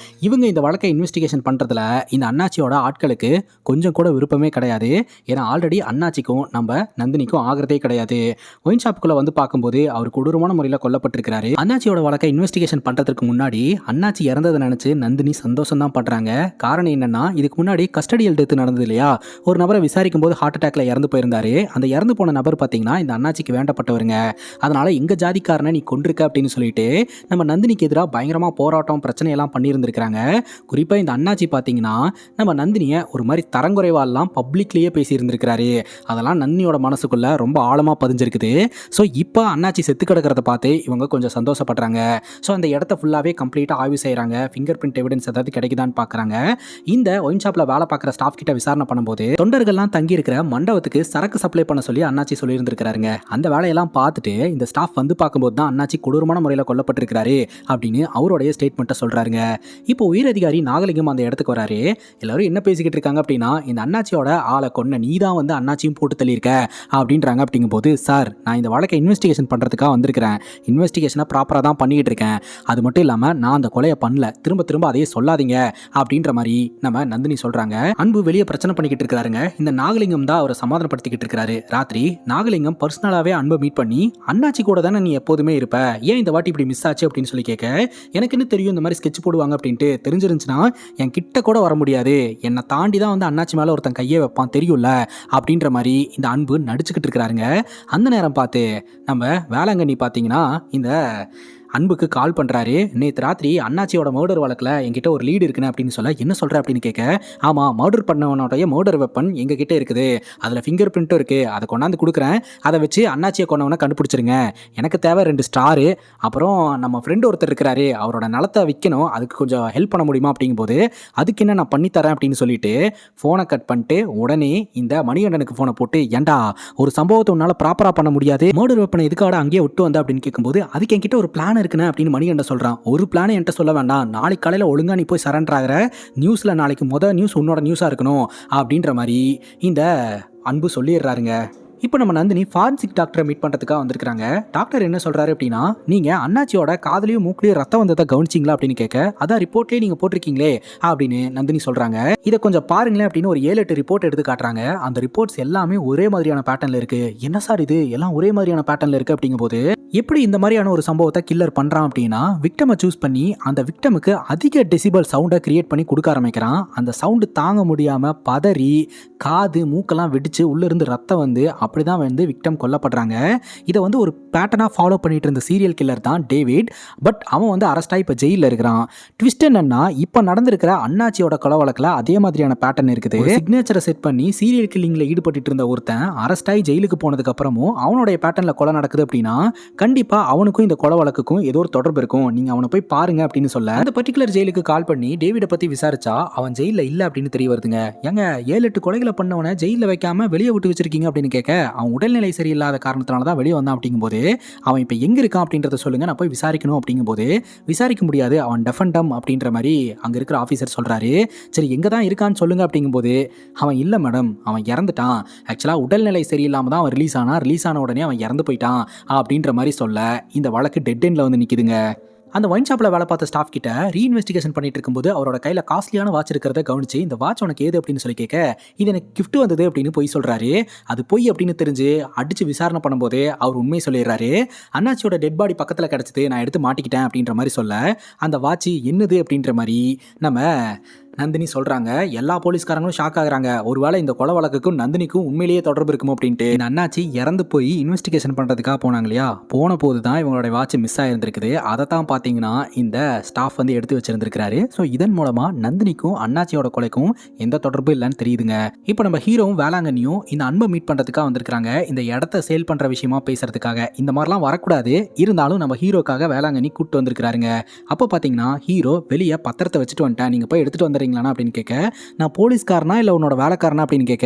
இவங்க இந்த வழக்கை இன்வெஸ்டிகேஷன் பண்ணுறதுல இந்த அண்ணாச்சியோட ஆட்களுக்கு கொஞ்சம் கூட விருப்பமே கிடையாது. ஏன்னா ஆல்ரெடி அண்ணாச்சிக்கும் நம்ம நந்தினிக்கும் ஆகிறதே கிடையாது. ஒயின் ஷாப்புக்குள்ளே வந்து பார்க்கும்போது அவர் கொடூரமான முறையில் கொல்லப்பட்டிருக்கிறாரு. அண்ணாச்சியோட வழக்கை இன்வெஸ்டிகேஷன் பண்றதுக்கு முன்னாடி அண்ணாச்சி இறந்ததை நினைச்சு நந்தினி சந்தோஷம் தான் பண்றாங்க. காரணம் என்னன்னா, இதுக்கு முன்னாடி கஸ்டடியல் டெத் நடந்தது இல்லையா, ஒரு நபரை விசாரிக்கும் போது ஹார்ட் அட்டாக்ல இறந்து போயிருந்தாரு. அந்த இறந்து போன நபர் பார்த்தீங்கன்னா இந்த அண்ணாச்சிக்கு வேண்டப்பட்டவருங்க. அதனால எங்க ஜாதிக்காரனை நீ கொண்டிருக்க அப்படின்னு சொல்லிட்டு நம்ம நந்தினிக்கு எதிராக பயங்கரமா போராட்டம் பிரச்சனையெல்லாம் பண்ணியிருந்திருக்கிறாங்க. குறிப்பா இந்த அண்ணாச்சி பார்த்தீங்கன்னா நம்ம நந்தினியை ஒரு மாதிரி தரங்குறைவாலாம் பப்ளிக்லேயே பேசியிருந்திருக்கிறாரு. அதெல்லாம் நந்தினியோட மனசுக்குள்ள ரொம்ப ஆழமா பதிஞ்சிருக்குது. ஸோ இப்போ அண்ணாச்சி செத்து கிடக்கிறத பார்த்து இவங்க கொஞ்சம் சந்தோஷப்படுறாங்க. ஸோ அந்த இடத்த ஃபுல்லாகவே கம்ப்ளீட்டாக ஆய்வு செய்கிறாங்க. ஃபிங்கர் பிரிண்ட் எவிடன்ஸ் ஏதாவது கிடைக்குதான்னு பார்க்குறாங்க. இந்த ஒயின் ஷாப்பில் வேலை பார்க்குற ஸ்டாஃப் கிட்ட விசாரணை பண்ணும்போது தொண்டர்கள்லாம் தங்கி இருக்கிற மண்டபத்துக்கு சரக்கு சப்ளை பண்ண சொல்லி அண்ணாச்சி சொல்லியிருந்திருக்கிறாருங்க. அந்த வேலையெல்லாம் பார்த்துட்டு இந்த ஸ்டாஃப் வந்து பார்க்கும்போது தான் அண்ணாச்சி கொடூரமான முறையில் கொல்லப்பட்டிருக்கிறாரு அப்படின்னு அவருடைய ஸ்டேட்மெண்ட்டை சொல்கிறாருங்க. இப்போ உயரதிகாரி நாகலிங்கம் அந்த இடத்துக்கு வராரு. எல்லாரும் என்ன பேசிக்கிட்டு இருக்காங்க அப்படின்னா, இந்த அண்ணாச்சியோட ஆளை கொன்ன நீ தான் வந்து அண்ணாச்சியும் போட்டு தள்ளியிருக்க அப்படின்றாங்க. அப்படிங்கும்போது, சார் நான் இந்த வழக்கை இன்வெஸ்டிகேஷன் பண்ணுறதுக்காக வந்திருக்கிறேன், இன்வெஸ்டிகேஷனை ப்ராப்பராக தான் பண்ணிக்கிட்டு இருக்கேன், அது மட்டும் இல்லாமல் நான் அந்த கொலையை பண்ணல, திரும்ப திரும்ப அதையே சொல்லாதீங்க அப்படின்ற மாதிரி நம்ம நந்தினி சொல்றாங்க. அன்பு வெளியே பிரச்சனை பண்ணிக்கிட்டு இருக்காருங்க. இந்த நாகலிங்கம் தான் அவரை சமாதானப்படுத்திக்கிட்டு இருக்காரு. ராத்திரி நாகலிங்கம் பர்சனலாவே அன்பை மீட் பண்ணி, அண்ணாச்சி கூட தானே நீ எப்போதுமே இருப்ப, ஏன் இந்த வாட்டி இப்படி மிஸ் ஆச்சு அப்படின்னு சொல்லி கேட்க, எனக்கு என்ன தெரியும் இந்த மாதிரி ஸ்கெட்ச் போடுவாங்க அப்படின்ட்டு, தெரிஞ்சிருந்துச்சுன்னா என் கிட்ட கூட வர முடியாது, என்னை தாண்டி தான் வந்து அண்ணாச்சி மேலே ஒருத்தன் கையை வைப்பான் தெரியும்ல அப்படின்ற மாதிரி இந்த அன்பு நடிச்சுக்கிட்டு இருக்கிறாருங்க. அந்த நேரம் பார்த்து நம்ம வேளாங்கண்ணி பார்த்தீங்கன்னா இந்த அன்புக்கு கால் பண்ணுறாரு. நேற்று ராத்திரி அண்ணாச்சியோட மர்டர் வழக்கில் என்கிட்ட ஒரு லீடு இருக்குன்னு அப்படின்னு சொல்ல, என்ன சொல்கிற அப்படின்னு கேட்க, ஆமாம் மர்டர் பண்ணவனோடைய மர்டர் வெப்பன் எங்ககிட்ட இருக்குது, அதில் ஃபிங்கர் பிரிண்ட்டும் இருக்குது, அதை கொண்டாந்து கொடுக்குறேன், அதை வச்சு அண்ணாச்சியை கொண்டவனை கண்டுபிடிச்சிருங்க, எனக்கு தேவை 2 ஸ்டாரு, அப்புறம் நம்ம ஃப்ரெண்டு ஒருத்தர் இருக்கிறாரு, அவரோட நிலத்தை விற்கணும், அதுக்கு கொஞ்சம் ஹெல்ப் பண்ண முடியுமா அப்படிங்கும்போது, அதுக்கு என்ன நான் பண்ணித்தரேன் அப்படின்னு சொல்லிட்டு ஃபோனை கட் பண்ணிட்டு உடனே இந்த மணிகண்டனுக்கு ஃபோனை போட்டு, ஏண்டா ஒரு சம்பவத்தை உன்னால் ப்ராப்பராக பண்ண முடியாது, மர்டர் வெப்பனை எதுக்காக அங்கேயே விட்டு வந்த அப்படின்னு கேட்கும்போது, அதுக்கு என்கிட்ட ஒரு பிளான் இருக்குன்னு அப்படின்னு மணிகண்டன் சொல்றான். ஒரு பிளான் என்கிட்ட சொல்ல வேண்டாம், நாளைக்கு காலையில் ஒழுங்கா நீ போய் சரண்டர் ஆகிற, நியூஸ்ல நாளைக்கு நியூஸ் உன்னோட நியூஸா இருக்கணும் அப்படின்ற மாதிரி இந்த அன்பு சொல்லிடுறாருங்க. இப்போ நம்ம நந்தினி ஃபாரன்சிக் டாக்டரை மீட் பண்ணுறதுக்காக வந்திருக்காங்க. டாக்டர் என்ன சொல்கிறாரு அப்படின்னா, நீங்கள் அண்ணாச்சியோட காதலையும் மூக்கிலையும் ரத்தம் வந்ததை கவனிச்சிங்களா அப்படின்னு கேட்க, அதான் ரிப்போர்ட்லேயே நீங்கள் போட்டிருக்கீங்களே அப்படின்னு நந்தினி சொல்கிறாங்க. இதை கொஞ்சம் பாருங்களேன் அப்படின்னு ஒரு 7-8 ரிப்போர்ட் எடுத்து காட்டுறாங்க. அந்த ரிப்போர்ட்ஸ் எல்லாமே ஒரே மாதிரியான பேட்டர்னில் இருக்குது. என்ன சார் இது எல்லாம் ஒரே மாதிரியான பேட்டர்னில் இருக்குது அப்படிங்கும்போது, எப்படி இந்த மாதிரியான ஒரு சம்பவத்தை கில்லர் பண்ணுறான் அப்படின்னா, விக்டமை சூஸ் பண்ணி அந்த விக்டமுக்கு அதிக டெசிபல் சவுண்டை கிரியேட் பண்ணி கொடுக்க ஆரம்பிக்கிறான். அந்த சவுண்டு தாங்க முடியாமல் பதறி காது மூக்கெல்லாம் வெடிச்சு உள்ளிருந்து ரத்தம் வந்து அப்படி தான் வந்து விக்டம் கொல்லப்படுறாங்க. இதை வந்து ஒரு பேட்டர்னாக ஃபாலோ பண்ணிட்டு இருந்த சீரியல் கில்லர் தான் டேவிட். பட் அவன் வந்து அரெஸ்டாகி இப்போ ஜெயிலில் இருக்கிறான். ட்விஸ்ட் என்னன்னா, இப்போ நடந்திருக்கிற அண்ணாச்சியோட கொலை வழக்கில் அதே மாதிரியான பேட்டர்ன் இருக்குது. சிக்னேச்சரை செட் பண்ணி சீரியல் கில்லிங்கில் ஈடுபட்டு இருந்த ஒருத்தன் அரெஸ்டாகி ஜெயிலுக்கு போனதுக்கு அப்புறமும் அவனுடைய பேட்டர்னில் கொலை நடக்குது அப்படின்னா, கண்டிப்பாா அவனுக்கும் இந்த கொலை வழக்குக்கும் ஏதோ ஒரு தொடர்பு இருக்கும், நீங்க அவனை போய் பாருங்க அப்படின்னு சொல்ல, அந்த பர்டிகுலர் ஜெயிலுக்கு கால் பண்ணி டேவிடை பத்தி விசாரிச்சா அவன் ஜெயில இல்ல அப்படின்னு தெரிய வருதுங்க. ஏங்க 7-8 கொலைகளை பண்ணவனை ஜெயில வைக்காம வெளியே விட்டு வச்சிருக்கீங்க அப்படின்னு கேட்க, அவன் உடல்நிலை சரியில்லாத காரணத்தினால தான் வெளியே வந்தான் அப்படிங்கும்போது, அவன் இப்போ எங்க இருக்கான் அப்படின்றத சொல்லுங்க, நான் போய் விசாரிக்கணும் அப்படிங்கும்போது, விசாரிக்க முடியாது, அவன் டெஃபண்டம் அப்படின்ற மாதிரி அங்க இருக்கிற ஆஃபீஸர் சொல்றாரு. சரி எங்க தான் இருக்கான்னு சொல்லுங்க அப்படிங்கும்போது, அவன் இல்ல மேடம், அவன் இறந்துட்டான், ஆக்சுவலா உடல்நிலை சரியில்லாம தான் அவன் ரிலீஸ் ஆன உடனே அவன் இறந்து போயிட்டான் அப்படின்ற மாதிரி சொல்ல, இந்த வழக்கு டெட் எண்ட்ல வந்து நிக்குதுங்க. அந்த ஒயின் ஷாப்பில் வேலை பார்த்த ஸ்டாஃப் கிட்ட ரீஇன்வெஸ்டிகேஷன் பண்ணிட்டு இருக்கும்போது அவரோட கையில் காஸ்ட்லியான வாட்ச் இருக்கிறத கவனிச்சு, இந்த வாட்ச் உனக்கு ஏது அப்படின்னு சொல்லி கேட்க, இது எனக்கு கிஃப்ட் வந்தது அப்படின்னு போய் சொல்றாரு. அது பொய் அப்படின்னு தெரிஞ்சு அடிச்சு விசாரணை பண்ணும்போது அவர் உண்மையை சொல்லிடுறாரு. அண்ணாச்சியோட டெட் பாடி பக்கத்தில் கிடச்சிது, நான் எடுத்து மாட்டிக்கிட்டேன் அப்படின்ற மாதிரி சொல்ல, அந்த வாட்ச் என்னது அப்படின்ற மாதிரி நம்ம நந்தினி சொல்றாங்க. எல்லா போலீஸ்காரங்களும் ஷாக் ஆகுறாங்க. ஒருவேளை இந்த கொலை வழக்குக்கும் நந்தினிக்கும் உண்மையிலேயே தொடர்பு இருக்குமோ அப்படின்ட்டு. இந்த அண்ணாச்சி இறந்து போய் இன்வெஸ்டிகேஷன் பண்றதுக்காக போனாங்க இல்லையா, போன போது தான் இவங்களோட வாட்ச் மிஸ் ஆயிருந்திருக்குது. அதை தான் பார்த்தீங்கன்னா இந்த ஸ்டாஃப் வந்து எடுத்து வச்சிருந்திருக்காரு. ஸோ இதன் மூலமா நந்தினிக்கும் அண்ணாச்சியோட கொலைக்கும் எந்த தொடர்பும் இல்லைன்னு தெரியுதுங்க. இப்போ நம்ம ஹீரோவும் வேளாங்கண்ணியும் இந்த அன்பை மீட் பண்றதுக்காக வந்திருக்காங்க. இந்த இடத்த சேல் பண்ற விஷயமா பேசுறதுக்காக. இந்த மாதிரிலாம் வரக்கூடாது, இருந்தாலும் நம்ம ஹீரோக்காக வேளாங்கண்ணி கூப்பிட்டு வந்திருக்காருங்க. அப்போ பார்த்தீங்கன்னா ஹீரோ வெளியே பத்திரத்தை வச்சுட்டு வந்துட்டேன், நீங்க போய் எடுத்துட்டு வந்துடுறீங்க அப்படின்னு கேட்க, நான் போலீஸ்காரனா இல்லை உன்னோட வேலைக்காரனா அப்படின்னு கேட்க,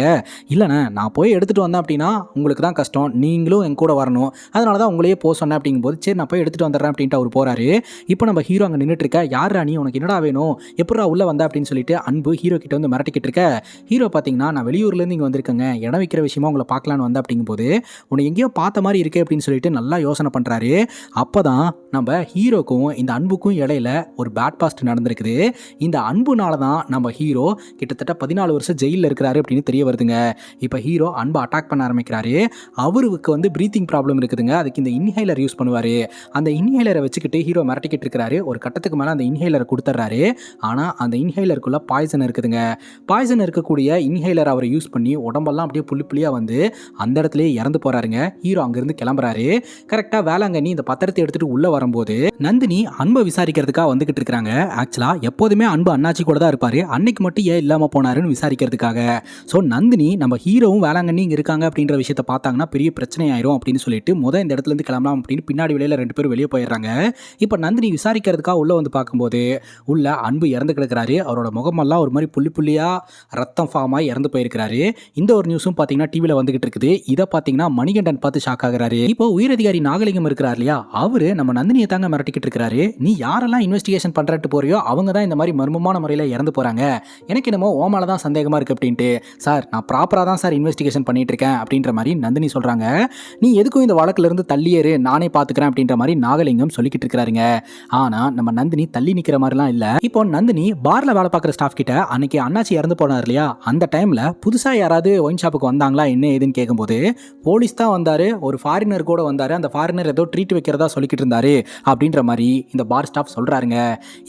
இல்லைண்ணே நான் போய் எடுத்துகிட்டு வந்தேன் அப்படின்னா உங்களுக்கு தான் கஷ்டம், நீங்களும் என் கூட வரணும், அதனால தான் உங்களையே போக சொன்னேன் அப்படிங்கும்போது, சரி நான் போய் எடுத்துகிட்டு வந்துடுறேன் அப்படின்ட்டு அவர் போகிறாரு. இப்போ நம்ம ஹீரோ அங்கே நின்றுட்டு இருக்க, யார் ராணி உனக்கு என்னடா வேணும், எப்படா உள்ளே வந்தா அப்படின்னு சொல்லிட்டு அன்பு ஹீரோ கிட்ட வந்து மிரட்டிக்கிட்டு இருக்க. ஹீரோ பார்த்தீங்கன்னா, நான் வெளியூர்லேருந்து இங்கே வந்திருக்கேங்க, இடம் வைக்கிற விஷயமா உங்களை பார்க்கலான்னு வந்தேன் அப்படிங்கும்போது, உன்னை எங்கேயோ பார்த்த மாதிரி இருக்கே அப்படின்னு சொல்லிட்டு நல்லா யோசனை பண்ணுறாரு. அப்போ தான் நம்ம ஹீரோக்கும் இந்த அன்புக்கும் இடையில ஒரு பேட் பாஸ்ட் நடந்திருக்குது. இந்த அன்புனால தான் நம்ம ஹீரோ கிட்டத்தட்ட 14 வருஷம் ஜெயிலில் இருக்கிறாரு அப்படின்னு தெரிய வருதுங்க. இப்போ ஹீரோ அன்பை அட்டாக் பண்ண ஆரம்பிக்கிறாரு. அவருக்கு வந்து ப்ரீத்திங் ப்ராப்ளம் இருக்குதுங்க, அதுக்கு இந்த இன்ஹேலர் யூஸ் பண்ணுவார். அந்த இன்ஹேலரை வச்சுக்கிட்டு ஹீரோ மிரட்டிக்கிட்டு இருக்கிறாரு. ஒரு கட்டத்துக்கு மேலே அந்த இன்ஹேலரை கொடுத்துட்றாரு. ஆனால் அந்த இன்ஹேலருக்குள்ள பாய்சன் இருக்குதுங்க. பாய்சன் இருக்கக்கூடிய இன்ஹேலர் அவர் யூஸ் பண்ணி உடம்பெல்லாம் அப்படியே புள்ளி புள்ளியாக வந்து அந்த இடத்துலயே இறந்து போறாருங்க. ஹீரோ அங்கேருந்து கிளம்புறாரு. கரெக்டாக வேளாங்கண்ணி இந்த பத்திரத்தை எடுத்துட்டு உள்ளே வரும்போது நந்தினி அன்பை விசாரிக்கிறதுக்காக வந்துகிட்டு இருக்கிறாங்க. ஆக்சுவலாக எப்போதுமே அன்பு அண்ணாச்சி கூட தான் இருப்பார், அன்னைக்கு மட்டும் ஏன் இல்லாமல் போனாருன்னு விசாரிக்கிறதுக்காக. ஸோ நந்தினி நம்ம ஹீரோவும் வேளாங்கண்ணி இங்கே இருக்காங்க அப்படின்ற விஷயத்தை பார்த்தாங்கன்னா பெரிய பிரச்சனை ஆயிரும் அப்படின்னு சொல்லிட்டு இந்த இடத்துலேருந்து கிளம்பலாம் அப்படின்னு பின்னாடி வெளியில் 2 பேரும் வெளியே போயிடுறாங்க. இப்போ நந்தினி விசாரிக்கிறதுக்காக உள்ளே வந்து பார்க்கும்போது உள்ள அன்பு இறந்து கிடக்கிறாரு. அவரோட முகமெல்லாம் ஒரு மாதிரி புள்ளி புள்ளியாக ரத்தம் ஃபார்ம் ஆகி இறந்து போயிருக்கிறாரு. இந்த ஒரு நியூஸும் பார்த்தீங்கன்னா டிவியில் வந்துகிட்டு இருக்குது. இதை பார்த்தீங்கன்னா மணிகண்டன் பார்த்து ஷாக் ஆகிறாரு. இப்போ உயரதிகாரி நாகலிங்கம் இருக்கிறார் இல்லையா, அவரு நம்ம நந்தினியை தாங்க மிரட்டிக்கிட்டு இருக்கிறாரு. நீ யாரெல்லாம் இன்வெஸ்டிகேஷன் பண்ணுறட்டு போறியோ அவங்க தான் இந்த மாதிரி மர்மமான முறையில் இறந்து போகிறாங்க, எனக்கு என்னமோ ஓமால தான் சந்தேகமாக இருக்குது அப்படின்ட்டு. சார் நான் ப்ராப்பராக தான் சார் இன்வெஸ்டிகேஷன் பண்ணிட்டு இருக்கேன் அப்படின்ற மாதிரி நந்தினி சொல்கிறாங்க. நீ எதுக்கும் இந்த வழக்கிலிருந்து தள்ளியேறு, நானே பார்த்துக்கிறேன் அப்படின்ற மாதிரி நாகலிங்கம் சொல்லிக்கிட்டு இருக்கிறாருங்க. ஆனால் நம்ம நந்தினி தள்ளி நிற்கிற மாதிரிலாம் இல்லை. இப்போ நந்தினி பார்ல வேலை பார்க்குற ஸ்டாஃப் கிட்ட அன்னைக்கு அண்ணாச்சி இறந்து போனார் இல்லையா, அந்த டைமில் புதுசாக யாராவது ஒயின் ஷாப்புக்கு வந்தாங்களா என்ன ஏதுன்னு கேட்கும்போது போலீஸ் தான் வந்தார், ஒரு ஃபாரினர் கூட வந்தார், அந்த ஃபாரினர் ஏதோ ட்ரீட் வைக்கிறதா சொல்லிக்கிட்டு இருந்தாரு அப்படின்ற மாதிரி இந்த பார் ஸ்டாஃப் சொல்கிறாருங்க.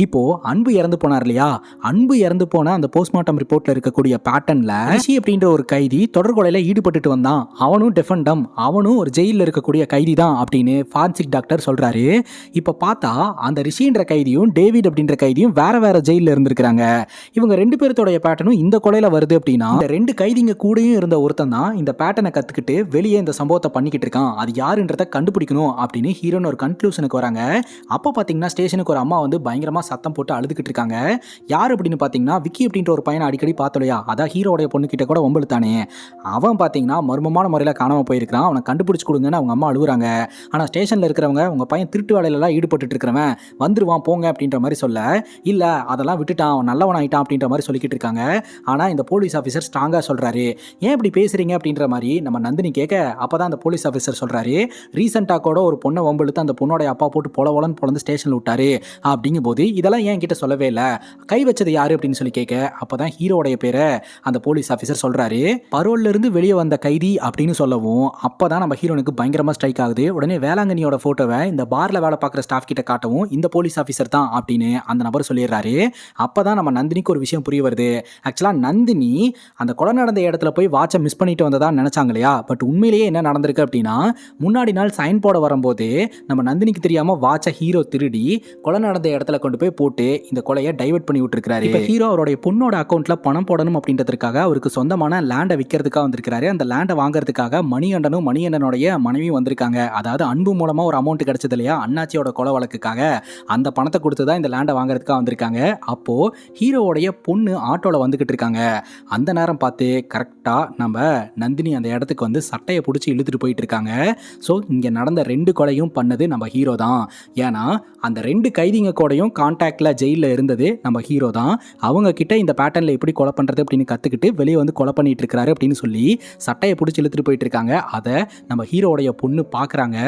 இப்போ அன்பு இறந்து போனார் இல்லையா, அன்பு இறந்து போன அந்த போஸ்ட்மார்ட்டம் ரிப்போர்ட்டில் இருக்கக்கூடிய பேட்டர்னில் ரிஷி அப்படின்ற ஒரு கைதி தொடர்கொலையில் ஈடுபட்டுட்டு வந்தான், அவனும் டெஃபண்டம், அவனும் ஒரு ஜெயிலில் இருக்கக்கூடிய கைதி தான் அப்படின்னு ஃபாரன்சிக் டாக்டர் சொல்கிறாரு. இப்போ பார்த்தா அந்த ரிஷின்ற கைதியும் டேவிட் அப்படின்ற கைதியும் வேற வேற ஜெயிலில் இருந்திருக்கிறாங்க. இவங்க ரெண்டு பேர்த்தோடைய பேட்டர்னும் இந்த கொலையில் வருது அப்படின்னா இந்த ரெண்டு கைதிங்க கூடயும் இருந்த ஒருத்தன் தான் இந்த பேட்டர்னை கற்றுக்கிட்டு வெளியே இந்த சம்பவத்தை பண்ணிக்கிட்டு இருக்கான், அது யாருன்றதை கண்டுபிடிக்கணும் அப்படின்னு ஹீரோன்னு ஒரு கன்க்ளூஷனுக்கு வராங்க. அப்போ பார்த்தீங்கன்னா ஸ்டேஷனுக்கு ஒரு அம்மா வந்து பயங்கரமாக சத்தம் போட்டு அழுதுகிட்டு இருக்காங்க. யார் அப்படின்னு பார்த்தீங்கன்னா விக்கி அப்படின்ற ஒரு பையனை அடிக்கடி பார்த்தோலையா, அதான் ஹீரோடைய பொண்ணுக்கிட்ட கூட வம்பெழுத்தானே, அவன் பார்த்தீங்கன்னா மர்மமான முறையில் காணாமல் போயிருக்கான், அவனை கண்டுபிடிச்சு கொடுங்கன்னு அவங்க அம்மா அழுகுறாங்க. ஆனால் ஸ்டேஷனில் இருக்கிறவங்க உங்கள் பையன் திருட்டு வேலையிலலாம் ஈடுபட்டு இருக்கிறவன் வந்துருவான் போங்க அப்படின்ற மாதிரி சொல்ல, இல்லை அதெல்லாம் விட்டுட்டான், அவன் நல்லவன் ஆகிட்டான் அப்படின்ற மாதிரி சொல்லிக்கிட்டு இருக்காங்க. ஆனால் இந்த போலீஸ் ஆஃபீஸர் ஸ்ட்ராங்காக சொல்கிறாரு, ஏன் இப்படி பேசுகிறீங்க அப்படின்ற மாதிரி நம்ம நந்தினி கேட்க, அப்போ தான் அந்த போலீஸ் ஆஃபீஸர் சொல்கிறாரு, ரீசெண்டாக கூட ஒரு பொண்ணை வம்பெழுத்து அந்த பொண்ணோடைய அப்பா போட்டு பொலவலன்னு பொழந்து ஸ்டேஷனில் விட்டாரு அப்படிங்கும்போது இதெல்லாம் ஏன் கிட்ட சொல்லவே இல்லை, கை வச்சது யாரு அப்படின்னு சொல்லி கேட்க, அப்போ தான் ஹீரோடைய பேரை அந்த போலீஸ் ஆஃபீஸர் சொல்கிறாரு. பரோல்ல இருந்து வெளியே வந்த கைதி அப்படின்னு சொல்லவும் அப்போ தான் நம்ம ஹீரோனுக்கு பயங்கரமாக ஸ்ட்ரைக் ஆகுது. உடனே வேளாங்கண்ணியோட ஃபோட்டோவை இந்த பாரில் வேலை பார்க்குற ஸ்டாஃப் கிட்ட காட்டவும் இந்த போலீஸ் ஆஃபீஸர் தான் அப்படின்னு அந்த நபர் சொல்லிடுறாரு. அப்போ தான் நம்ம நந்தினிக்கு ஒரு விஷயம் புரிய வருது. ஆக்சுவலாக நந்தினி அந்த கொலை நடந்த இடத்துல போய் வாட்சை மிஸ் பண்ணிட்டு வந்ததா நினைச்சாங்க இல்லையா, பட் உண்மையிலேயே என்ன நடந்திருக்கு அப்படின்னா முன்னாடி நாள் சைன் போட வரும்போது நம்ம நந்தினிக்கு தெரியாம வாட்சை ஹீரோ திருடி கொலை நடந்த இடத்துல கொண்டு போய் போட்டு இந்த கொலையை டைவர்ட் பண்ணி விட்டுருக்காரு. இப்போ ஹீரோ அவருடைய பொண்ணோட அக்கௌண்ட்ல பணம் போடணும் அப்படின்றதுக்காக அவருக்கு சொந்தமான லேண்டை விற்கிறதுக்காக வந்திருக்காரு. அந்த லேண்டை வாங்குறதுக்காக மணிகண்டனும் மணிகண்டனுடைய மனைவியும் வந்திருக்காங்க. அதாவது அன்பு மூலமா ஒரு அமௌண்ட் கிடைச்சது இல்லையா அண்ணாச்சியோட கொலை வழக்குக்காக, அந்த பணத்தை கொடுத்து தான் இந்த லேண்டை வாங்குறதுக்காக வந்திருக்காங்க. அப்போ ஹீரோவுடைய பொண்ணு ஆட்டோல வந்துகிட்டு இருக்காங்க. அந்த நேரம் பார்த்து கரெக்டா நம்ம நந்தினி அந்த இடத்துக்கு வந்து சட்டையை பிடிச்சி இழுத்துட்டு போயிட்டு இருக்காங்க. ஸோ இங்கே நடந்த ரெண்டு கொலையும் பண்ணது நம்ம ஹீரோ தான். ஏன்னா அந்த ரெண்டு கைதிங்க கூடயும் கான்டாக்டில் ஜெயிலில் இருந்தது நம்ம ஹீரோ தான். அவங்க கிட்ட இந்த பேட்டர்னில் எப்படி கொலை பண்ணுறது அப்படின்னு கற்றுக்கிட்டு வெளியே வந்து கொலை பண்ணிட்டு இருக்காரு அப்படின்னு சொல்லி சட்டையை பிடிச்சி இழுத்துட்டு போயிட்டு இருக்காங்க. அதை நம்ம ஹீரோடைய பொண்ணு பார்க்குறாங்க.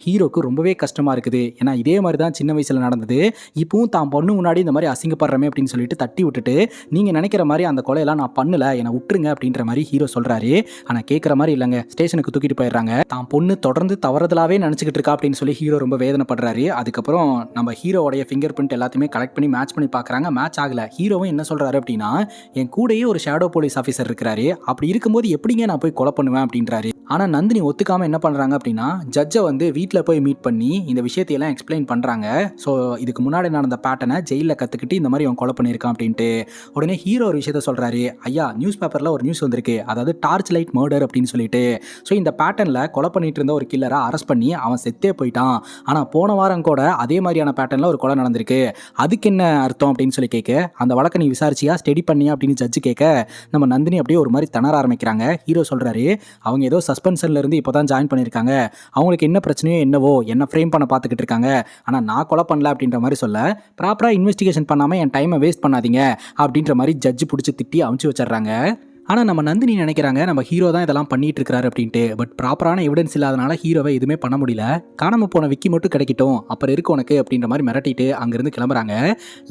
ஹீரோக்கு ரொம்பவே கஷ்டமாக இருக்குது. ஏன்னா இதே மாதிரி தான் சின்ன வயசில் நடந்தது. இப்பவும் தான் பொண்ணு முன்னாடி இந்த மாதிரி அசிங்கப்படுறமே அப்படின்னு சொல்லிட்டு தட்டி விட்டுட்டு, நீங்கள் நினைக்கிற மாதிரி அந்த கொலையெல்லாம் நான் பண்ணலை, என்னை விட்டுருங்க அப்படின்ற மாதிரி ஹீரோ சொல்கிறாரு. ஆனால் கேட்குற மாதிரி இல்லைங்க, ஸ்டேஷனுக்கு தூக்கிட்டு போயிடுறாங்க. தான் பொண்ணு தொடர்ந்து தவறுதலாகவே நினச்சிக்கிட்டு இருக்கா அப்படின்னு சொல்லி ஹீரோ ரொம்ப வேதனைப்படுறாரு. அதுக்கப்புறம் நம்ம ஹீரோடைய ஃபிங்கர் பிரிண்ட் எல்லாத்தையுமே கலெக்ட் பண்ணி மேட்ச் பண்ணி பார்க்குறாங்க. மேட்ச் ஆகலை. ஹீரோவும் என்ன சொல்கிறாரு அப்படின்னா, என் கூடயே ஒரு ஷேடோ போலீஸ் ஆஃபீஸர் இருக்கிறாரு, அப்படி இருக்கும்போது எப்படிங்க நான் போய் கொலை பண்ணுவேன் அப்படின்றாரு. ஆனால் நந்தினி ஒத்துக்காமல் என்ன பண்ணுறாங்க அப்படின்னா ஜட்ஜை வந்து வீட்டில் போய் மீட் பண்ணி இந்த விஷயத்தையெல்லாம் எக்ஸ்பிளைன் பண்ணுறாங்க. ஸோ இதுக்கு முன்னாடி நடந்த பேட்டர்னை ஜெயிலில் கற்றுக்கிட்டு இந்த மாதிரி அவன் கொலை பண்ணியிருக்கான் அப்படின்ட்டு. உடனே ஹீரோ ஒரு விஷயத்த சொல்கிறாரு, ஐயா நியூஸ் பேப்பரில் ஒரு நியூஸ் வந்திருக்கு, அதாவது டார்ச் லைட் மர்டர் அப்படின்னு சொல்லிட்டு. ஸோ இந்த பேட்டர்னில் கொலை பண்ணிட்டு இருந்த ஒரு கில்லரை அரெஸ்ட் பண்ணி அவன் செத்தே போயிட்டான். ஆனால் போன வாரம் கூட அதே மாதிரியான பேட்டர்னில் ஒரு கொலை நடந்திருக்கு, அதுக்கு என்ன அர்த்தம் அப்படின்னு சொல்லி கேட்க, அந்த வழக்கை நீ விசாரிச்சியா ஸ்டடி பண்ணியா அப்படின்னு ஜட்ஜு கேட்க, நம்ம நந்தினி அப்படியே ஒரு மாதிரி திணற ஆரம்பிக்கிறாங்க. ஹீரோ சொல்கிறாரு, அவங்க ஏதோ சஸ்பென்ஷன்ல இருந்து இப்போ தான் ஜாயின் பண்ணியிருக்காங்க, அவங்களுக்கு என்ன பிரச்சனையோ என்னவோ என்ன ஃப்ரேம் பண்ண பார்த்துக்கிட்டு இருக்காங்க, ஆனால் நான் கொலை பண்ணல அப்படின்ற மாதிரி சொல்ல, ப்ராப்பராக இன்வெஸ்டிகேஷன் பண்ணாமல் என் டைமை வேஸ்ட் பண்ணாதீங்க அப்படின்ற மாதிரி ஜட்ஜு பிடிச்சி திட்டி அமுச்சு வச்சிடுறாங்க. ஆனால் நம்ம நந்தினி நினைக்கிறாங்க நம்ம ஹீரோ தான் இதெல்லாம் பண்ணிட்டு இருக்காரு அப்படின்ட்டு. பட் ப்ராப்பரான எவிடன்ஸ் இல்லாதனால ஹீரோவை எதுவுமே பண்ண முடியல. காணாமல் போன விக்கி மட்டும் கிடைக்கட்டும், அப்புறம் இருக்கு உனக்கு அப்படின்ற மாதிரி மிரட்டிட்டு அங்கேருந்து கிளம்புறாங்க.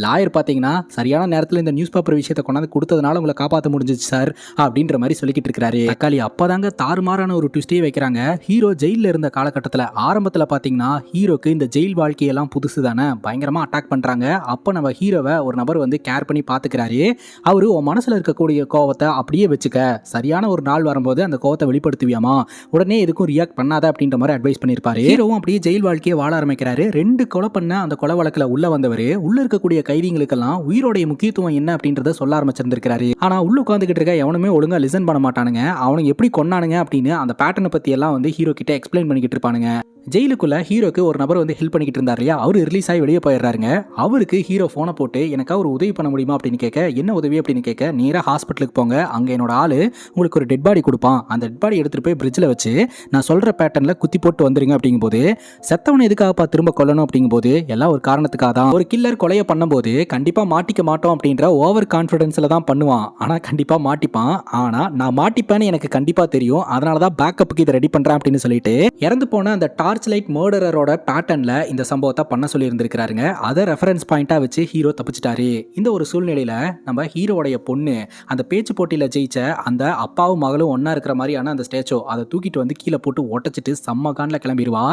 லாயர் பார்த்தீங்கன்னா சரியான நேரத்தில் இந்த நியூஸ் பேப்பர் விஷயத்தை கொண்டாந்து கொடுத்ததுனால உங்களை காப்பாற்ற முடிஞ்சிச்சு சார் அப்படின்ற மாதிரி சொல்லிக்கிட்டு இருக்காரு. தக்காளி அப்போதாங்க தாறுமாறான ஒரு ட்விஸ்டே வைக்கிறாங்க. ஹீரோ ஜெயிலில் இருந்த காலகட்டத்தில் ஆரம்பத்தில் பார்த்தீங்கன்னா ஹீரோக்கு இந்த ஜெயில் வாழ்க்கையெல்லாம் புதுசு தானே, பயங்கரமாக அட்டாக் பண்ணுறாங்க. அப்போ நம்ம ஹீரோவை ஒரு நபர் வந்து கேர் பண்ணி பார்த்துக்கிறாரு. அவர் உன் மனசில் இருக்கக்கூடிய கோவத்தை அப்படியே வச்சுக்க, சரியான ஒரு நாள் வரும்போது அந்த கோவத்தை வெளிப்படுத்துவியாமா, உடனே எதுக்கும் ரியாக்ட் பண்ணாத அப்படின்ற மாதிரி அட்வைஸ் பண்ணியிருப்பாரு. ஹீரோவும் அப்படியே ஜெயில் வாழ்க்கையை வாழ ஆரம்பிக்கிறாரு. ரெண்டு கொலை பண்ண அந்த கொலை வழக்கில் உள்ள வந்தவர் உள்ள இருக்கக்கூடிய கைதிகளுக்கெல்லாம் உயிரோடைய முக்கியத்துவம் என்ன அப்படின்றத சொல்ல ஆரம்பிச்சிருந்திருக்காரு. ஆனா உள்ள உட்காந்துக்கிட்டு இருக்க எவனுமே ஒழுங்கா லிசன் பண்ண மாட்டானுங்க. அவனுக்கு எப்படி கொன்னானுங்க அப்படின்னு அந்த பேட்டர்னை பத்தி எல்லாம் வந்து ஹீரோ கிட்ட எக்ஸ்பிளைன் பண்ணிக்கிட்டு இருப்பானுங்க. ஜெயிலுக்குள்ள ஹீரோக்கு ஒரு நபர் வந்து ஹெல்ப் பண்ணிக்கிட்டு இருந்தார் இல்லையா, அவரு ரிலீஸ் ஆகி வெளியே போயிடுறாருங்க. அவருக்கு ஹீரோ போனை போட்டு எனக்கா ஒரு உதவி பண்ண முடியுமா அப்படின்னு கேட்க, என்ன உதவி அப்படின்னு கேட்க, நேராக ஹாஸ்பிட்டலுக்கு போங்க, அங்கே என்னோட ஆளு உங்களுக்கு ஒரு டெட் பாடி கொடுப்பான், அந்த டெட் பாடி எடுத்துட்டு போய் பிரிட்ஜில் வச்சு நான் சொல்ற பேட்டர்ன்ல குத்தி போட்டு வந்துருங்க அப்படிங்கும்போது, செத்தவனை எதுக்காகப்பா திரும்ப கொல்லணும் அப்படிங்கும்போது எல்லாம் ஒரு காரணத்துக்காக தான். ஒரு கில்லர் கொலையை பண்ணும்போது கண்டிப்பா மாட்டிக்க மாட்டோம் அப்படின்ற ஓவர் கான்ஃபிடன்ஸ்ல தான் பண்ணுவான். ஆனா கண்டிப்பா மாட்டிப்பான். ஆனா நான் மாட்டிப்பேன்னு எனக்கு கண்டிப்பா தெரியும், அதனால தான் பேக்கப்புக்கு இதை ரெடி பண்றேன் அப்படின்னு சொல்லிட்டு இறந்து போன அந்த டார்ச் லைட் மர்டரரோட பேட்டர்ன்ல இந்த சம்பவத்தை பண்ண சொல்லி இருந்திருக்காருங்க. அதை ரெஃபரன்ஸ் பாயிண்டா வச்சு ஹீரோ தப்பிச்சிட்டாரு. இந்த ஒரு சூழ்நிலையில நம்ம ஹீரோடைய பொண்ணு அந்த பேச்சு போட்டியில ஜெயிச்ச அந்த அப்பாவும் மகளும் ஒன்னா இருக்கிற மாதிரியான அந்த ஸ்டேச்சோ அதை தூக்கிட்டு வந்து கீழே போட்டு ஒட்டச்சிட்டு செம்ம கான்ல கிளம்பிடுவா.